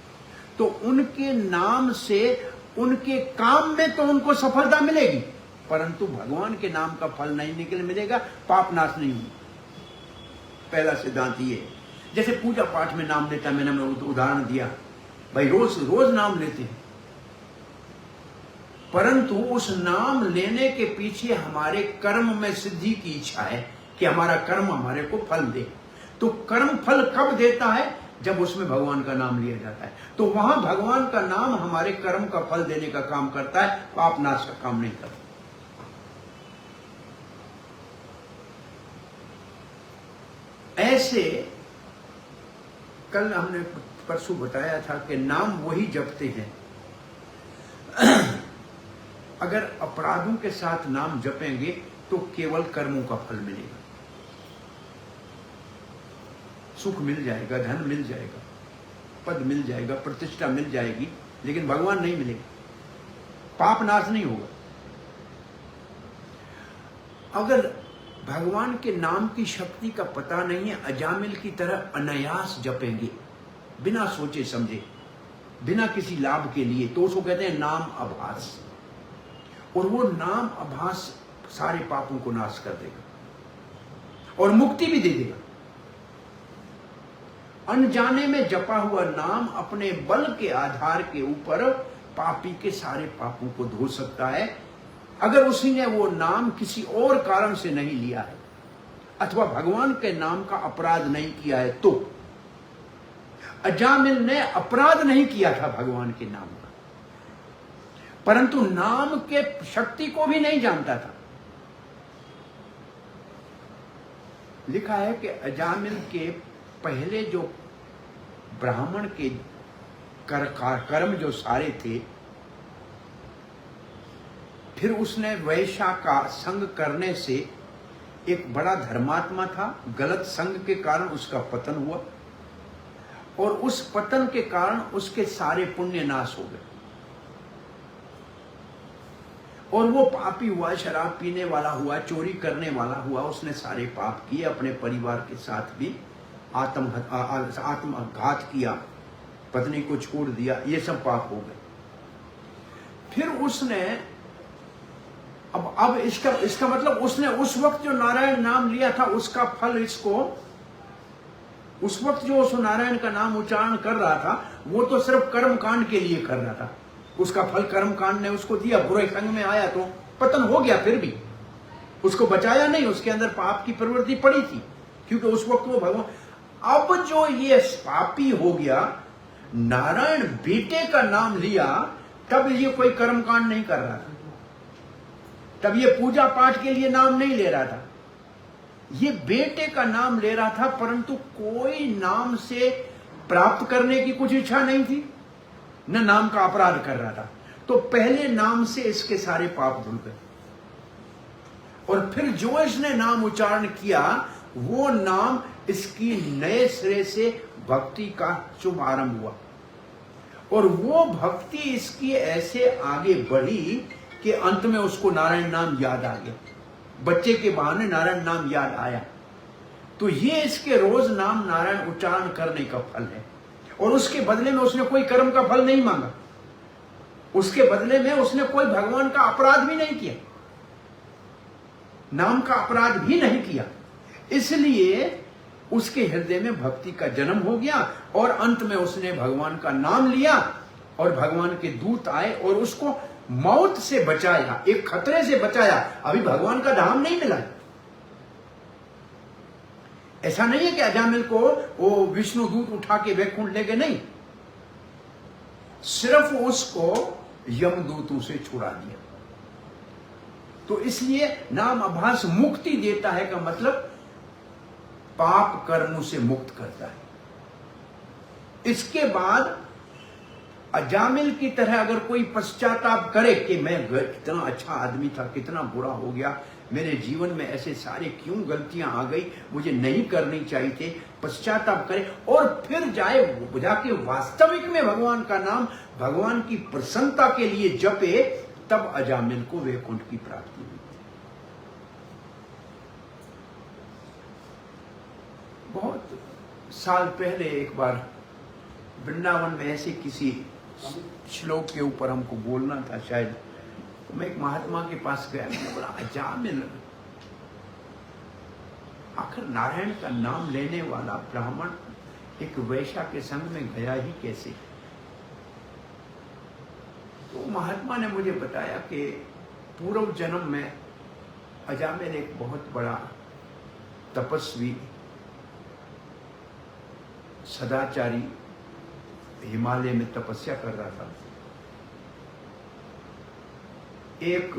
तो उनके नाम से उनके काम में तो उनको सफलता मिलेगी, परंतु भगवान के नाम का फल नहीं निकल मिलेगा, पाप नाश नहीं होगा। पहला सिद्धांत ये है। जैसे पूजा पाठ में नाम लेता, मैंने उदाहरण दिया, भाई रोज रोज नाम लेते हैं, परंतु उस नाम लेने के पीछे हमारे कर्म में सिद्धि की इच्छा है कि हमारा कर्म हमारे को फल दे। तो कर्म फल कब देता है? जब उसमें भगवान का नाम लिया जाता है। तो वहां भगवान का नाम हमारे कर्म का फल देने का काम करता है, पाप नाश का काम नहीं करता। ऐसे कल हमने परसों बताया था कि नाम वही जपते हैं अगर अपराधों के साथ नाम जपेंगे तो केवल कर्मों का फल मिलेगा, सुख मिल जाएगा, धन मिल जाएगा, पद मिल जाएगा, प्रतिष्ठा मिल जाएगी, लेकिन भगवान नहीं मिलेगा, पाप नाश नहीं होगा। अगर भगवान के नाम की शक्ति का पता नहीं है, अजामिल की तरह अनायास जपेंगे बिना सोचे समझे, बिना किसी लाभ के लिए, तो उसको कहते हैं नाम आभास। और वो नाम आभास सारे पापों को नाश कर देगा और मुक्ति भी दे देगा। अनजाने में जपा हुआ नाम अपने बल के आधार के ऊपर पापी के सारे पापों को धो सकता है, अगर उसने वो नाम किसी और कारण से नहीं लिया है अथवा भगवान के नाम का अपराध नहीं किया है। तो अजामिल ने अपराध नहीं किया था भगवान के नाम का, परंतु नाम के शक्ति को भी नहीं जानता था। लिखा है कि अजामिल के पहले जो ब्राह्मण के कर्म जो सारे थे, फिर उसने वैश्या का संग करने से एक बड़ा धर्मात्मा था, गलत संग के कारण उसका पतन हुआ और उस पतन के कारण उसके सारे पुण्य नाश हो गए और वो पापी हुआ, शराब पीने वाला हुआ, चोरी करने वाला हुआ, उसने सारे पाप किए, अपने परिवार के साथ भी आत्मघात किया, पत्नी को छोड़ दिया, ये सब पाप हो गए। फिर उसने अब इसका मतलब उसने उस वक्त जो नारायण नाम लिया था उसका फल इसको, उस वक्त जो उस नारायण का नाम उच्चारण कर रहा था वो तो सिर्फ कर्म कांड के लिए कर रहा था, उसका फल कर्म कांड ने उसको दिया। बुरे संग में आया तो पतन हो गया, फिर भी उसको बचाया नहीं, उसके अंदर पाप की प्रवृत्ति पड़ी थी क्योंकि उस वक्त वो भगवान। अब जो ये पापी हो गया, नारायण बेटे का नाम लिया, तब ये कोई कर्म कांड नहीं कर रहा था, तब ये पूजा पाठ के लिए नाम नहीं ले रहा था, ये बेटे का नाम ले रहा था, परंतु कोई नाम से प्राप्त करने की कुछ इच्छा नहीं थी, न नाम का अपराध कर रहा था। तो पहले नाम से इसके सारे पाप धुल गए और फिर जो इसने नाम उच्चारण किया वो नाम इसकी नए सिरे से भक्ति का शुभारंभ हुआ और वो भक्ति इसकी ऐसे आगे बढ़ी कि अंत में उसको नारायण नाम याद आ गया, बच्चे के बहाने नारायण नाम याद आया। तो ये इसके रोज नाम नारायण उच्चारण करने का फल है और उसके बदले में उसने कोई कर्म का फल नहीं मांगा, उसके बदले में उसने कोई भगवान का अपराध भी नहीं किया, नाम का अपराध भी नहीं किया, इसलिए उसके हृदय में भक्ति का जन्म हो गया और अंत में उसने भगवान का नाम लिया और भगवान के दूत आए और उसको मौत से बचाया, एक खतरे से बचाया। अभी भगवान का धाम नहीं मिला। ऐसा नहीं है कि अजामिल को वो विष्णु दूत उठा के वैकुंठ ले गए, नहीं, सिर्फ उसको यमदूतों से छुड़ा दिया। तो इसलिए नाम आभास मुक्ति देता है का मतलब पाप कर्मों से मुक्त करता है। इसके बाद अजामिल की तरह अगर कोई पश्चाताप करे कि मैं कितना अच्छा आदमी था, कितना बुरा हो गया, मेरे जीवन में ऐसे सारे क्यों गलतियां आ गई, मुझे नहीं करनी चाहिए थे, पश्चाताप करे और फिर जाके वास्तविक में भगवान का नाम, भगवान की प्रसन्नता के लिए जपे, तब अजामिल को वैकुंठ की प्राप्ति हुई। बहुत साल पहले एक बार वृंदावन में ऐसे किसी श्लोक के ऊपर हमको बोलना था शायद, तो मैं एक महात्मा के पास गया, मैंने बोला अजामिल आखिर नारायण का नाम लेने वाला ब्राह्मण एक वैश्या के संग में गया ही कैसे? तो महात्मा ने मुझे बताया कि पूर्व जन्म में अजामिल एक बहुत बड़ा तपस्वी, सदाचारी हिमालय में तपस्या कर रहा था। एक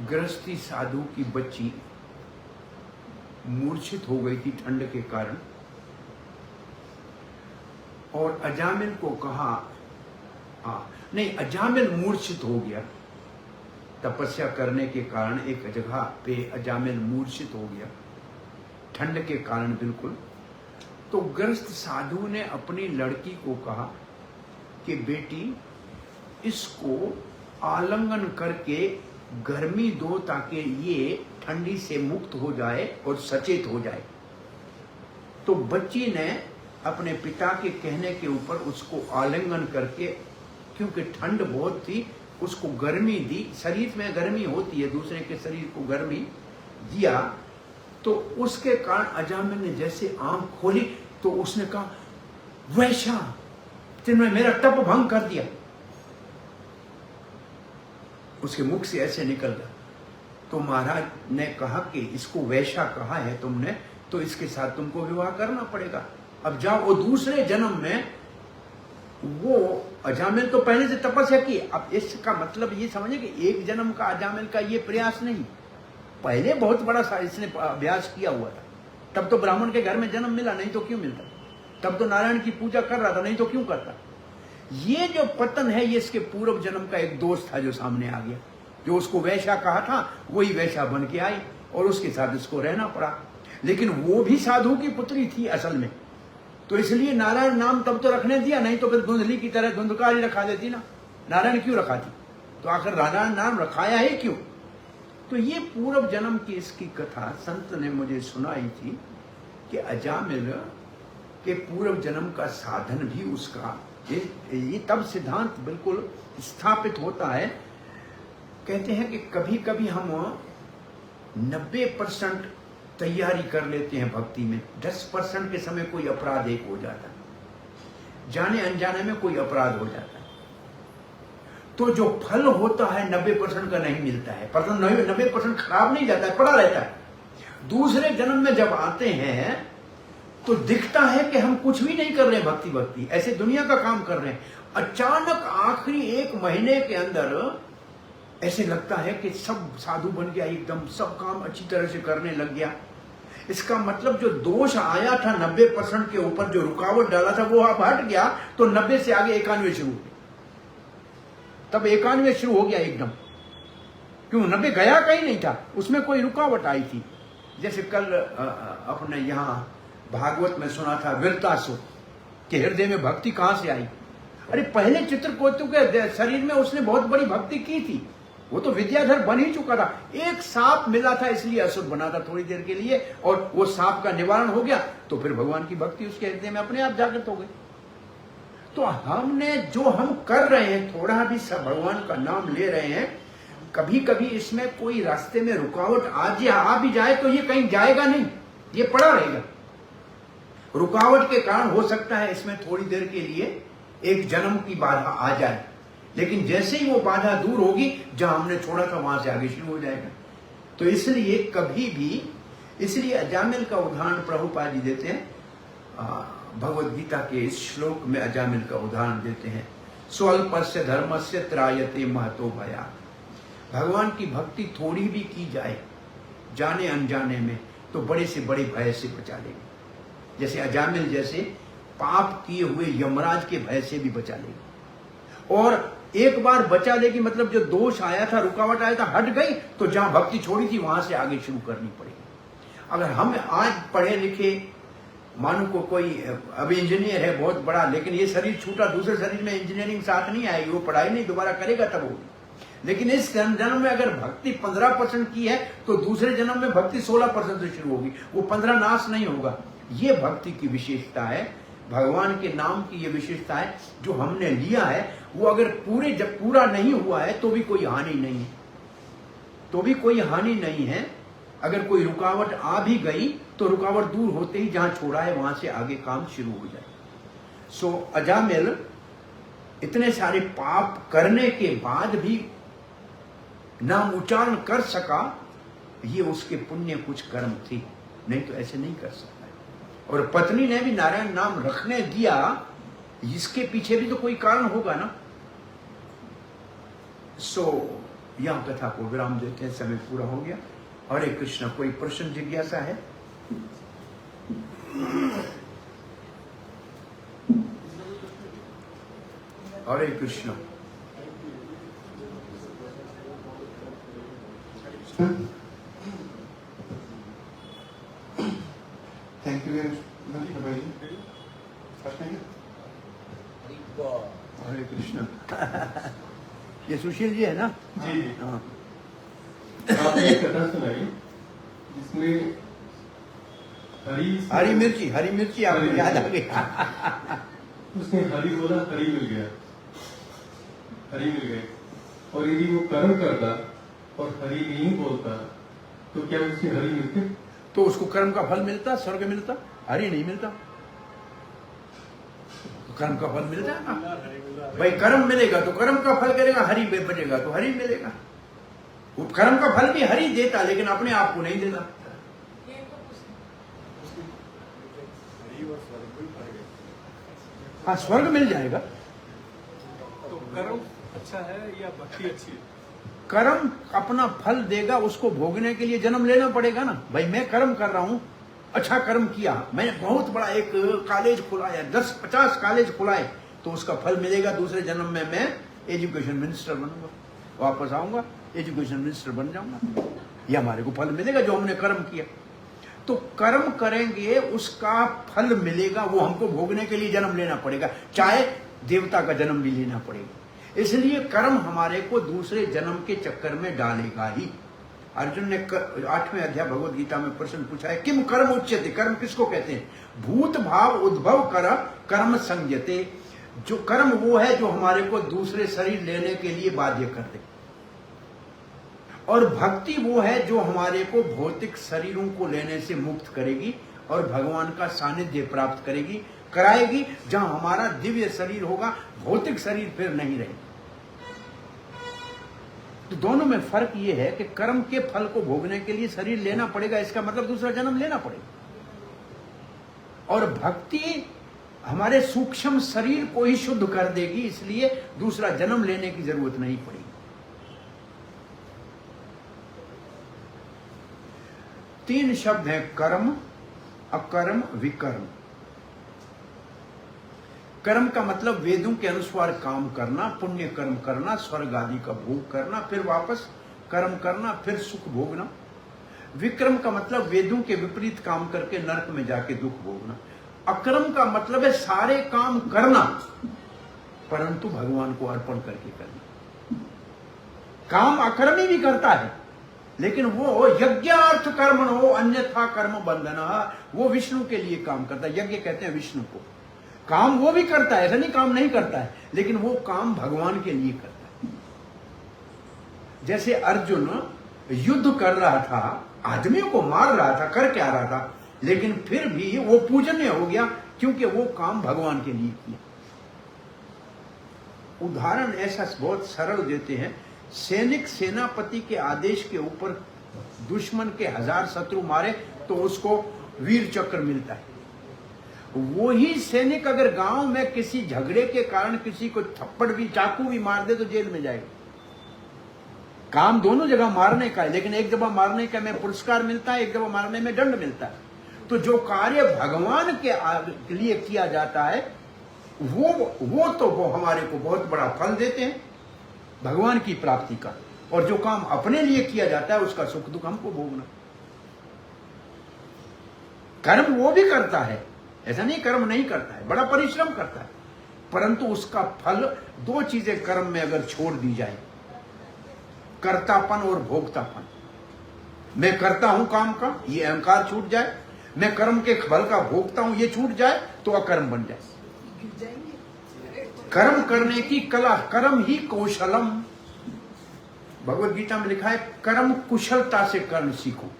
गृहस्थी साधु की बच्ची मूर्छित हो गई थी ठंड के कारण, और अजामिल को कहा, अजामिल मूर्छित हो गया तपस्या करने के कारण। एक जगह पे अजामिल मूर्छित हो गया ठंड के कारण बिल्कुल। तो गृहस्थ साधु ने अपनी लड़की को कहा कि बेटी, इसको आलिंगन करके गर्मी दो ताकि ये ठंडी से मुक्त हो जाए और सचेत हो जाए। तो बच्ची ने अपने पिता के कहने के ऊपर उसको आलिंगन करके, क्योंकि ठंड बहुत थी, उसको गर्मी दी। शरीर में गर्मी होती है, दूसरे के शरीर को गर्मी दिया। तो उसके कारण अजामिल ने जैसे आंख खोली तो उसने कहा, वैश्या, तुमने मेरा तप भंग कर दिया। उसके मुख से ऐसे निकल गया। तो महाराज ने कहा कि इसको वैश्या कहा है तुमने, तो इसके साथ तुमको विवाह करना पड़ेगा। अब जाओ। वो दूसरे जन्म में वो अजामिल तो पहले से तपस्या की। अब इसका मतलब ये समझे कि एक जन्म का अजामिल का ये प्रयास नहीं, पहले बहुत बड़ा इसने अभ्यास किया हुआ था। तब तो ब्राह्मण के घर में जन्म मिला, नहीं तो क्यों मिलता? तब तो नारायण की पूजा कर रहा था, नहीं तो क्यों करता? ये जो पतन है, ये इसके पूर्व जन्म का एक दोस्त था जो सामने आ गया, जो उसको वैश्या कहा था, वही वैश्या बन के आई और उसके साथ इसको रहना पड़ा। लेकिन वो भी साधु की पुत्री थी असल में, तो इसलिए नारायण नाम तब तो रखने दिया, नहीं तो फिर धुंधली की तरह धुंधकारी रखा देती ना। नारायण क्यों रखा थी? तो आखिर नारायण नाम रखाया है क्यों? तो ये पूर्व जन्म की इसकी कथा संत ने मुझे सुनाई थी कि अजामिल के पूर्व जन्म का साधन भी उसका, ये तब सिद्धांत बिल्कुल स्थापित होता है। कहते हैं कि कभी कभी हम 90% तैयारी कर लेते हैं भक्ति में, 10% के समय कोई अपराध एक हो जाता है, जाने अनजाने में कोई अपराध हो जाता है, तो जो फल होता है 90% का नहीं मिलता है। पर 90% खराब नहीं जाता है, पड़ा रहता है। दूसरे जन्म में जब आते हैं तो दिखता है कि हम कुछ भी नहीं कर रहे हैं, भक्ति ऐसे दुनिया का काम कर रहे हैं। अचानक आखिरी 1 महीने के अंदर ऐसे लगता है कि सब साधु बन गया, एकदम सब काम अच्छी तरह से करने लग गया। इसका मतलब जो दोष आया था 90% के ऊपर, जो रुकावट डाला था, वो अब हट गया, तो 90 से आगे 91 शुरू हो गया। तब 91 शुरू हो गया एकदम, क्यों? 90 गया कहीं नहीं था, उसमें कोई रुकावट आई थी। जैसे कल अपने यहाँ भागवत में सुना था वीरतासुर के हृदय में भक्ति कहां से आई। अरे पहले चित्रकोटु के शरीर में उसने बहुत बड़ी भक्ति की थी, वो तो विद्याधर बन ही चुका था। एक सांप मिला था इसलिए असुर बना था थोड़ी देर के लिए, और वो सांप का निवारण हो गया तो फिर भगवान की भक्ति उसके हृदय में अपने आप जागृत हो गई। तो हमने जो हम कर रहे हैं, थोड़ा भी सब भगवान का नाम ले रहे हैं, कभी कभी इसमें कोई रास्ते में रुकावट आ भी जाए तो ये कहीं जाएगा नहीं, ये पड़ा रहेगा। रुकावट के कारण हो सकता है इसमें थोड़ी देर के लिए एक जन्म की बाधा आ जाए, लेकिन जैसे ही वो बाधा दूर होगी, जहां हमने छोड़ा था वहां से आगे शुरू हो जाएगा। तो इसलिए कभी भी, इसलिए अजामिल का उदाहरण प्रभुपाद जी देते हैं, भगवद गीता के इस श्लोक में अजामिल का उदाहरण देते हैं, स्वल्पस्य धर्मस्य त्रायते महतो भया। भगवान की भक्ति थोड़ी भी की जाए जाने अनजाने में तो बड़े से बड़े भय से बचा लेगी। जैसे अजामिल जैसे पाप किए हुए यमराज के भय से भी बचा लेगी। और एक बार बचा लेगी मतलब जो दोष आया था, रुकावट आया था, हट गई, तो जहां भक्ति छोड़ी थी वहां से आगे शुरू करनी पड़ेगी। अगर हम आज पढ़े लिखे, मानो को कोई अब इंजीनियर है बहुत बड़ा, लेकिन ये शरीर छूटा, दूसरे शरीर में इंजीनियरिंग साथ नहीं आएगी, वो पढ़ाई नहीं दोबारा करेगा तब होगी। लेकिन इस जन्म में अगर भक्ति 15% की है तो दूसरे जन्म में भक्ति 16% से शुरू होगी, वो 15 नाश नहीं होगा। ये भक्ति की विशेषता है, भगवान के नाम की ये विशेषता है। जो हमने लिया है वो अगर जब पूरा नहीं हुआ है तो भी कोई हानि नहीं है, तो भी कोई हानि नहीं है। अगर कोई रुकावट आ भी गई तो रुकावट दूर होते ही जहां छोड़ा है वहां से आगे काम शुरू हो जाए। सो अजामिल इतने सारे पाप करने के बाद भी नाम उच्चारण कर सका, ये उसके पुण्य कुछ कर्म थी, नहीं तो ऐसे नहीं कर सकता। और पत्नी ने भी नारायण नाम रखने दिया, इसके पीछे भी तो कोई कारण होगा ना। सो यहां कथा को विराम देते हैं, समय पूरा हो गया। हरे कृष्ण। कोई प्रश्न जिज्ञासा है? Hare Krishna. Thank you very much भाई। हरे कृष्ण। ये सुशील जी है ना? जी जी। हाँ। आपने एक कथा सुनाई जिसमें हरी मिर्ची आपको याद आ गया। उसने हरी बोला, हरी मिल गया, हरी मिल गए। और यदि वो कर्म करता और हरी नहीं बोलता तो क्या उसे हरी मिलते? तो उसको कर्म का फल मिलता, स्वर्ग मिलता, हरि नहीं मिलता। कर्म का फल मिलता है ना भाई, कर्म मिलेगा तो कर्म का फल करेगा, हरि बचेगा तो हरि मिलेगा। वो कर्म का फल भी हरि देता, लेकिन अपने आप को नहीं देता। हाँ, स्वर्ग मिल जाएगा। तो कर्म अच्छा है या भक्ति अच्छी है? कर्म अपना फल देगा, उसको भोगने के लिए जन्म लेना पड़ेगा ना भाई। मैं कर्म कर रहा हूं, अच्छा कर्म किया, मैंने बहुत बड़ा एक कॉलेज खुलाया, 10-50 कॉलेज खुलाए, तो उसका फल मिलेगा। दूसरे जन्म में मैं एजुकेशन मिनिस्टर बनूंगा, वापस आऊंगा, एजुकेशन मिनिस्टर बन जाऊंगा। ये हमारे को फल मिलेगा जो हमने कर्म किया। तो कर्म करेंगे, उसका फल मिलेगा, वो हमको भोगने के लिए जन्म लेना पड़ेगा, चाहे देवता का जन्म भी लेना पड़ेगा। इसलिए कर्म हमारे को दूसरे जन्म के चक्कर में डालेगा ही। अर्जुन ने 8वें अध्याय भगवद गीता में प्रश्न पूछा है, किम कर्म उच्यते, कर्म किसको कहते हैं? भूत भाव उद्भव कर कर्म संयते। जो कर्म वो है जो हमारे को दूसरे शरीर लेने के लिए बाध्य कर दे, और भक्ति वो है जो हमारे को भौतिक शरीरों को लेने से मुक्त करेगी और भगवान का सानिध्य प्राप्त कराएगी, जहां हमारा दिव्य शरीर होगा, भौतिक शरीर फिर नहीं रहेगा। तो दोनों में फर्क ये है कि कर्म के फल को भोगने के लिए शरीर लेना पड़ेगा, इसका मतलब दूसरा जन्म लेना पड़ेगा। और भक्ति हमारे सूक्ष्म शरीर को ही शुद्ध कर देगी, इसलिए दूसरा जन्म लेने की जरूरत नहीं पड़ेगी। तीन शब्द हैं, कर्म, अकर्म, विकर्म। कर्म का मतलब वेदों के अनुसार काम करना, पुण्य कर्म करना, स्वर्ग आदि का भोग करना, फिर वापस कर्म करना, फिर सुख भोगना। विक्रम का मतलब वेदों के विपरीत काम करके नरक में जाके दुख भोगना। अकर्म का मतलब है सारे काम करना परंतु भगवान को अर्पण करके करना। काम अकर्मी भी करता है, लेकिन वो यज्ञार्थ कर्मणो अन्यथा कर्म बंधन, वो विष्णु के लिए काम करता है। यज्ञ कहते हैं विष्णु को। काम वो भी करता है, ऐसा नहीं काम नहीं करता है, लेकिन वो काम भगवान के लिए करता है। जैसे अर्जुन युद्ध कर रहा था, आदमियों को मार रहा था, कर क्या रहा था? लेकिन फिर भी वो पूजनीय हो गया क्योंकि वो काम भगवान के लिए किया। उदाहरण ऐसा बहुत सरल देते हैं, सैनिक सेनापति के आदेश के ऊपर दुश्मन के 1000 शत्रु मारे तो उसको वीर चक्र मिलता है। वही सैनिक अगर गांव में किसी झगड़े के कारण किसी को थप्पड़ भी चाकू भी मार दे तो जेल में जाएगा। काम दोनों जगह मारने का है, लेकिन एक जगह मारने का में पुरस्कार मिलता है, एक जगह मारने में दंड मिलता है। तो जो कार्य भगवान के लिए किया जाता है वो हमारे को बहुत बड़ा फल देते हैं भगवान की प्राप्ति का, और जो काम अपने लिए किया जाता है उसका सुख दुख हमको भोगना। कर्म वो भी करता है, ऐसा नहीं कर्म नहीं करता है, बड़ा परिश्रम करता है, परंतु उसका फल दो चीजें कर्म में अगर छोड़ दी जाए, कर्तापन और भोक्तापन। मैं करता हूं काम का, ये अहंकार छूट जाए, मैं कर्म के फल का भोगता हूं, ये छूट जाए तो अकर्म बन जाए। कर्म करने की कला, कर्म ही कौशलम। भगवत गीता में लिखा है कर्म कुशलता से कर्म सीखो।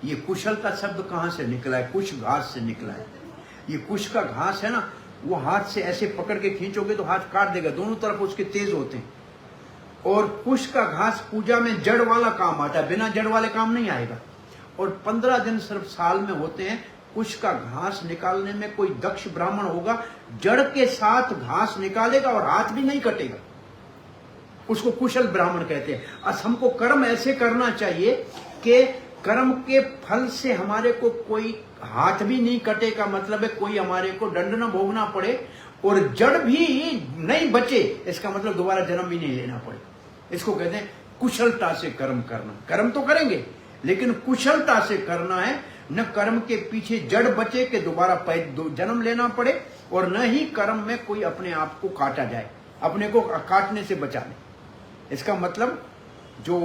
ये कुशलता शब्द कहां से निकला है? कुश घास से निकला है। ये कुश का घास है ना, वो हाथ से ऐसे पकड़ के खींचोगे तो हाथ काट देगा, दोनों तरफ उसके तेज होते हैं। और कुश का घास पूजा में जड़ वाला काम आता है, बिना जड़ वाले काम नहीं आएगा। और 15 दिन सिर्फ साल में होते हैं। कुश का घास निकालने में कोई दक्ष ब्राह्मण होगा, जड़ के साथ घास निकालेगा और हाथ भी नहीं कटेगा, उसको कुशल ब्राह्मण कहते हैं। अस हमको कर्म ऐसे करना चाहिए कि कर्म के फल से हमारे को कोई हाथ भी नहीं कटेगा, मतलब है कोई हमारे को दंड न भोगना पड़े, और जड़ भी नहीं बचे, इसका मतलब दोबारा जन्म भी नहीं लेना पड़े। इसको कहते हैं कुशलता से कर्म करना। कर्म तो करेंगे लेकिन कुशलता से करना है, न कर्म के पीछे जड़ बचे कि दोबारा जन्म लेना पड़े, और न ही कर्म में कोई अपने आप को काटा जाए, अपने को काटने से बचा ले। इसका मतलब जो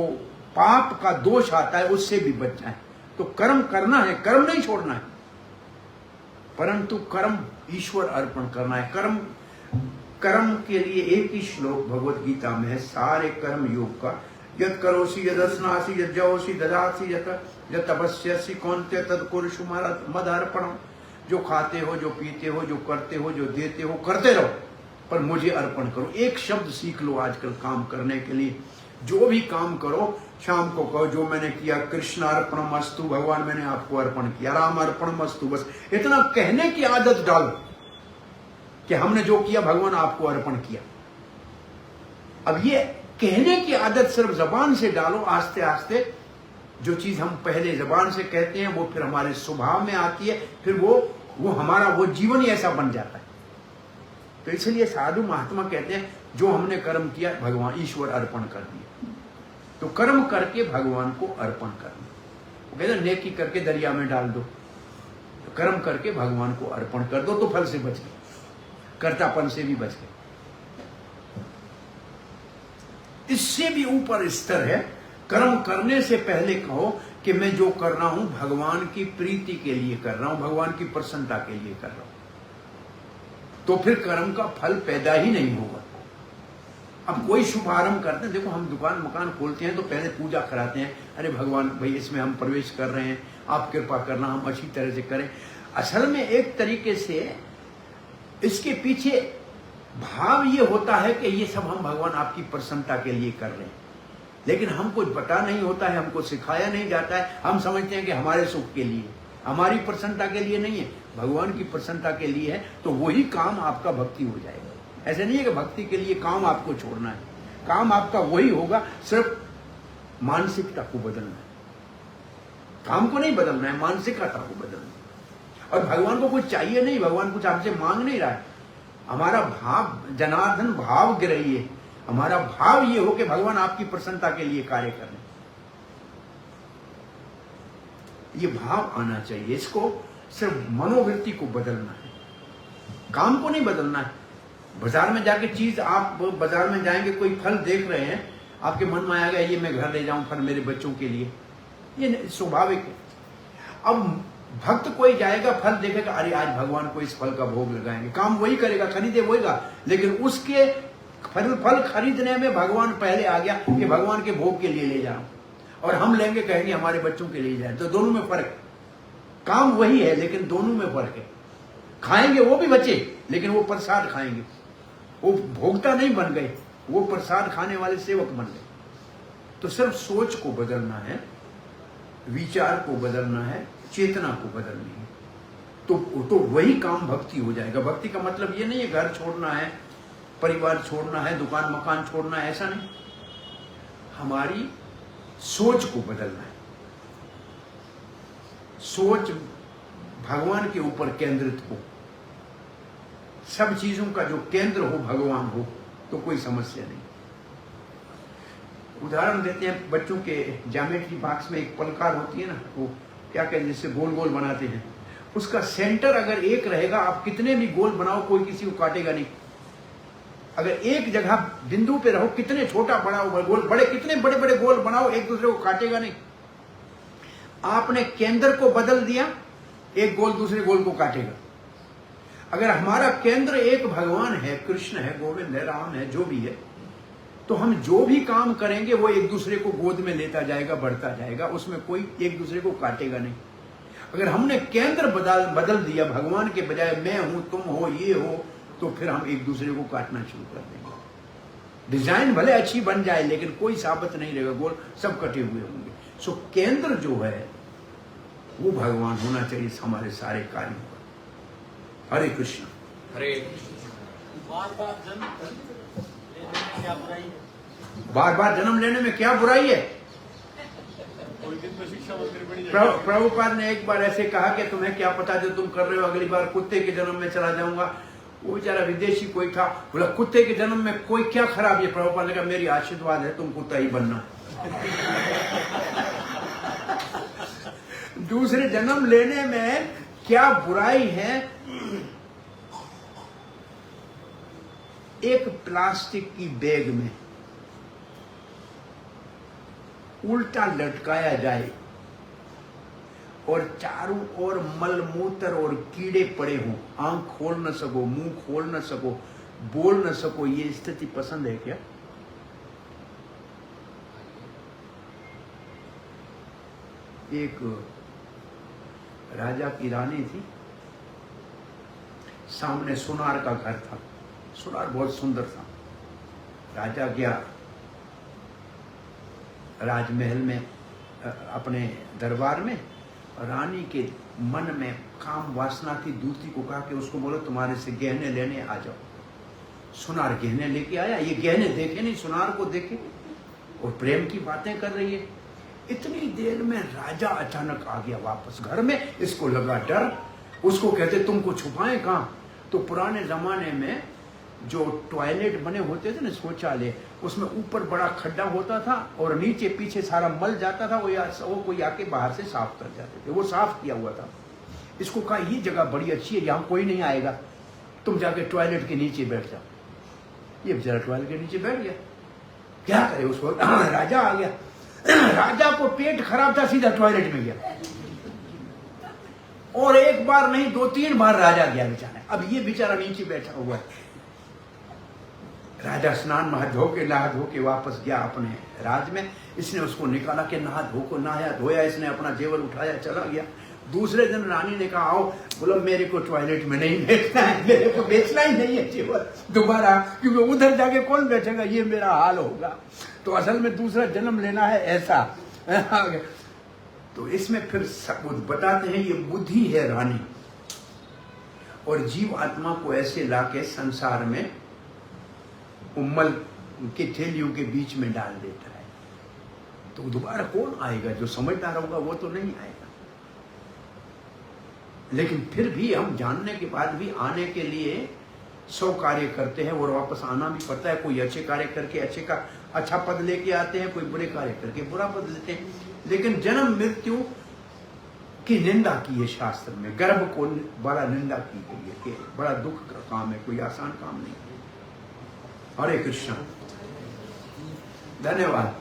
पाप का दोष आता है उससे भी बच जाए। तो कर्म करना है, कर्म नहीं छोड़ना है, परंतु कर्म ईश्वर अर्पण करना है। कर्म के लिए एक ही श्लोक भगवत गीता में है सारे कर्म योग का, यद करोसी यद अस्नासी यद जयोसी ददासी यद तपस्यासी कौन्ते तद कुरुषु मद अर्पणम। जो खाते हो, जो पीते हो, जो करते हो, जो देते हो, करते रहो, पर मुझे अर्पण करो। एक शब्द सीख लो आजकल काम करने के लिए। जो भी काम करो शाम को कहो जो मैंने किया कृष्ण अर्पणमस्तु, भगवान मैंने आपको अर्पण किया, राम अर्पणमस्तु। बस इतना कहने की आदत डालो कि हमने जो किया भगवान आपको अर्पण किया। अब ये कहने की आदत सिर्फ जबान से डालो, आस्ते आस्ते जो चीज हम पहले जबान से कहते हैं वो फिर हमारे स्वभाव में आती है, फिर वो हमारा वो जीवन ही ऐसा बन जाता है। तो इसलिए साधु महात्मा कहते हैं जो हमने कर्म किया भगवान ईश्वर अर्पण कर दिया। तो कर्म करके भगवान को अर्पण करना, वो कहते हैं नेकी करके दरिया में डाल दो, तो कर्म करके भगवान को अर्पण कर दो तो फल से बच गए, कर्तापन से भी बच गए। इससे भी ऊपर स्तर है, कर्म करने से पहले कहो कि मैं जो कर रहा हूं भगवान की प्रीति के लिए कर रहा हूं, भगवान की प्रसन्नता के लिए कर रहा हूं, तो फिर कर्म का फल पैदा ही नहीं होगा। अब कोई शुभारंभ करते हैं, देखो हम दुकान मकान खोलते हैं तो पहले पूजा कराते हैं, अरे भगवान भाई इसमें हम प्रवेश कर रहे हैं, आप कृपा करना हम अच्छी तरह से करें। असल में एक तरीके से इसके पीछे भाव ये होता है कि ये सब हम भगवान आपकी प्रसन्नता के लिए कर रहे हैं, लेकिन हमको पता नहीं होता है, हमको सिखाया नहीं जाता है। हम समझते हैं कि हमारे सुख के लिए, हमारी प्रसन्नता के लिए नहीं है, भगवान की प्रसन्नता के लिए है, तो वही काम आपका भक्ति हो जाएगा। ऐसे नहीं है कि भक्ति के लिए काम आपको छोड़ना है, काम आपका वही होगा, सिर्फ मानसिकता को बदलना है। काम को नहीं बदलना है, मानसिकता को बदलना है। और भगवान को कुछ चाहिए नहीं, भगवान कुछ आपसे मांग नहीं रहा है। हमारा भाव जनार्दन भाव ग्रही है, हमारा भाव ये हो कि भगवान आपकी प्रसन्नता के लिए कार्य करें, ये भाव आना चाहिए। इसको सिर्फ मनोवृत्ति को बदलना है, काम को नहीं बदलना है। बाजार में जाके चीज, आप बाजार में जाएंगे कोई फल देख रहे हैं, आपके मन में आएगा ये मैं घर ले जाऊं फल मेरे बच्चों के लिए, ये स्वाभाविक है। अब भक्त कोई जाएगा फल देखेगा, अरे आज भगवान को इस फल का भोग लगाएंगे, काम वही करेगा, खरीदे वहीगा, लेकिन उसके फल खरीदने में भगवान पहले आ गया कि भगवान के भोग के लिए ले जाओ, और हम लेंगे कहेंगे हमारे बच्चों के लिए जाए, तो दोनों में फर्क। काम वही है, लेकिन दोनों में फर्क है। खाएंगे वो भी बच्चे, लेकिन वो प्रसाद खाएंगे, वो भोक्ता नहीं बन गए, वो प्रसाद खाने वाले सेवक बन गए। तो सिर्फ सोच को बदलना है, विचार को बदलना है, चेतना को बदलनी है, तो वही काम भक्ति हो जाएगा। भक्ति का मतलब ये नहीं है घर छोड़ना है, परिवार छोड़ना है, दुकान मकान छोड़ना है, ऐसा नहीं। हमारी सोच को बदलना है। सोच भगवान के ऊपर केंद्रित हो, सब चीजों का जो केंद्र हो भगवान हो, तो कोई समस्या नहीं। उदाहरण देते हैं, बच्चों के ज्योमेट्री बॉक्स में एक पलकार होती है ना, वो क्या कहते हैं, जिससे गोल गोल बनाते हैं, उसका सेंटर अगर एक रहेगा, आप कितने भी गोल बनाओ कोई किसी को काटेगा नहीं। अगर एक जगह बिंदु पे रहो, कितने छोटा बड़ा गोल, बड़े कितने बड़े बड़े गोल बनाओ, एक दूसरे को काटेगा नहीं। आपने केंद्र को बदल दिया, एक गोल दूसरे गोल को काटेगा। अगर हमारा केंद्र एक भगवान है, कृष्ण है, गोविंद है, राम है, जो भी है, तो हम जो भी काम करेंगे वो एक दूसरे को गोद में लेता जाएगा, बढ़ता जाएगा, उसमें कोई एक दूसरे को काटेगा नहीं। अगर हमने केंद्र बदल दिया, भगवान के बजाय मैं हूं, तुम हो, ये हो, तो फिर हम एक दूसरे को काटना शुरू कर देंगे। डिजाइन भले अच्छी बन जाए, लेकिन कोई साबित नहीं रहेगा, गोल सब कटे हुए होंगे। सो केंद्र जो है वो भगवान होना चाहिए हमारे सारे कार्यों का। हरे कृष्ण। हरे बार बार जन्म लेने में क्या बुराई है? बार बार जन्म लेने में क्या बुराई है? कोई दिन तो शिक्षा मंदिर बड़ी प्रभुपाद ने एक बार ऐसे कहा कि तुम्हें क्या पता जो तुम कर रहे हो, अगली बार कुत्ते के जन्म में चला जाऊंगा। वो बेचारा विदेशी कोई था, बोला कुत्ते के जन्म में कोई क्या खराब है? प्रभुपाद ने कहा मेरी आशीर्वाद है, तुम कुत्ता ही बनना। दूसरे जन्म लेने में क्या बुराई है? एक प्लास्टिक की बैग में उल्टा लटकाया जाए और चारों ओर मलमूत्र और कीड़े पड़े हों, आंख खोल न सको, मुंह खोल न सको, बोल न सको, ये स्थिति पसंद है क्या? एक राजा की रानी थी, सामने सुनार का घर था। सुनार बहुत सुंदर था। राजा गया राजमहल में, अपने दरबार में, रानी के मन में काम वासना थी। दूती को कहा कि उसको बोलो तुम्हारे से गहने लेने आ जाओ। सुनार गहने लेके आया। ये गहने देखे नहीं, सुनार को देखे और प्रेम की बातें कर रही है। इतनी देर में राजा अचानक आ गया वापस घर में। इसको लगा डर। उसको कहते तुमको छुपाएं कहां? तो पुराने जमाने में जो टॉयलेट बने होते थे ना, शौचालय, उसमें ऊपर बड़ा खड्डा होता था और नीचे पीछे सारा मल जाता था। वो कोई आके बाहर से साफ कर जाते थे। वो साफ किया हुआ था। इसको कहा ये जगह बड़ी अच्छी है, यहाँ कोई नहीं आएगा, तुम जाके टॉयलेट के नीचे बैठ जाओ। ये बेचारा टॉयलेट के नीचे बैठ गया। क्या करे उसको? राजा आ गया। राजा को पेट खराब था, सीधा टॉयलेट में गया। और एक बार नहीं 2-3 बार राजा गया बेचारा। अब ये बेचारा नीचे बैठा हुआ है। राजा स्नान नहा धो के वापस गया अपने राज में। इसने उसको निकाला कि नहाया धोया, इसने अपना जेवर उठाया, चला गया। दूसरे दिन रानी ने कहा आओ। बोलो मेरे को टॉयलेट में नहीं बैठना है, मेरे को बेचना ही नहीं है जेवर दोबारा, क्योंकि उधर जाके कौन बैठेगा, ये मेरा हाल होगा। तो असल में दूसरा जन्म लेना है ऐसा। तो इसमें फिर सबूत बताते हैं ये बुद्धि है रानी, और जीव आत्मा को ऐसे लाके संसार में उम्मल के थैलियों के बीच में डाल देता है। तो दोबारा कौन आएगा? जो समझदार होगा वो तो नहीं आएगा। लेकिन फिर भी हम जानने के बाद भी आने के लिए 100 कार्य करते हैं और वापस आना भी पड़ता है। कोई अच्छे कार्य करके अच्छा पद लेके आते हैं, कोई बुरे कार्य करके बुरा पद लेते हैं। लेकिन जन्म मृत्यु की निंदा की है शास्त्र में। गर्भ को बड़ा निंदा की गई है कि बड़ा दुख का काम है, कोई आसान काम नहीं है। हरे कृष्ण। धन्यवाद।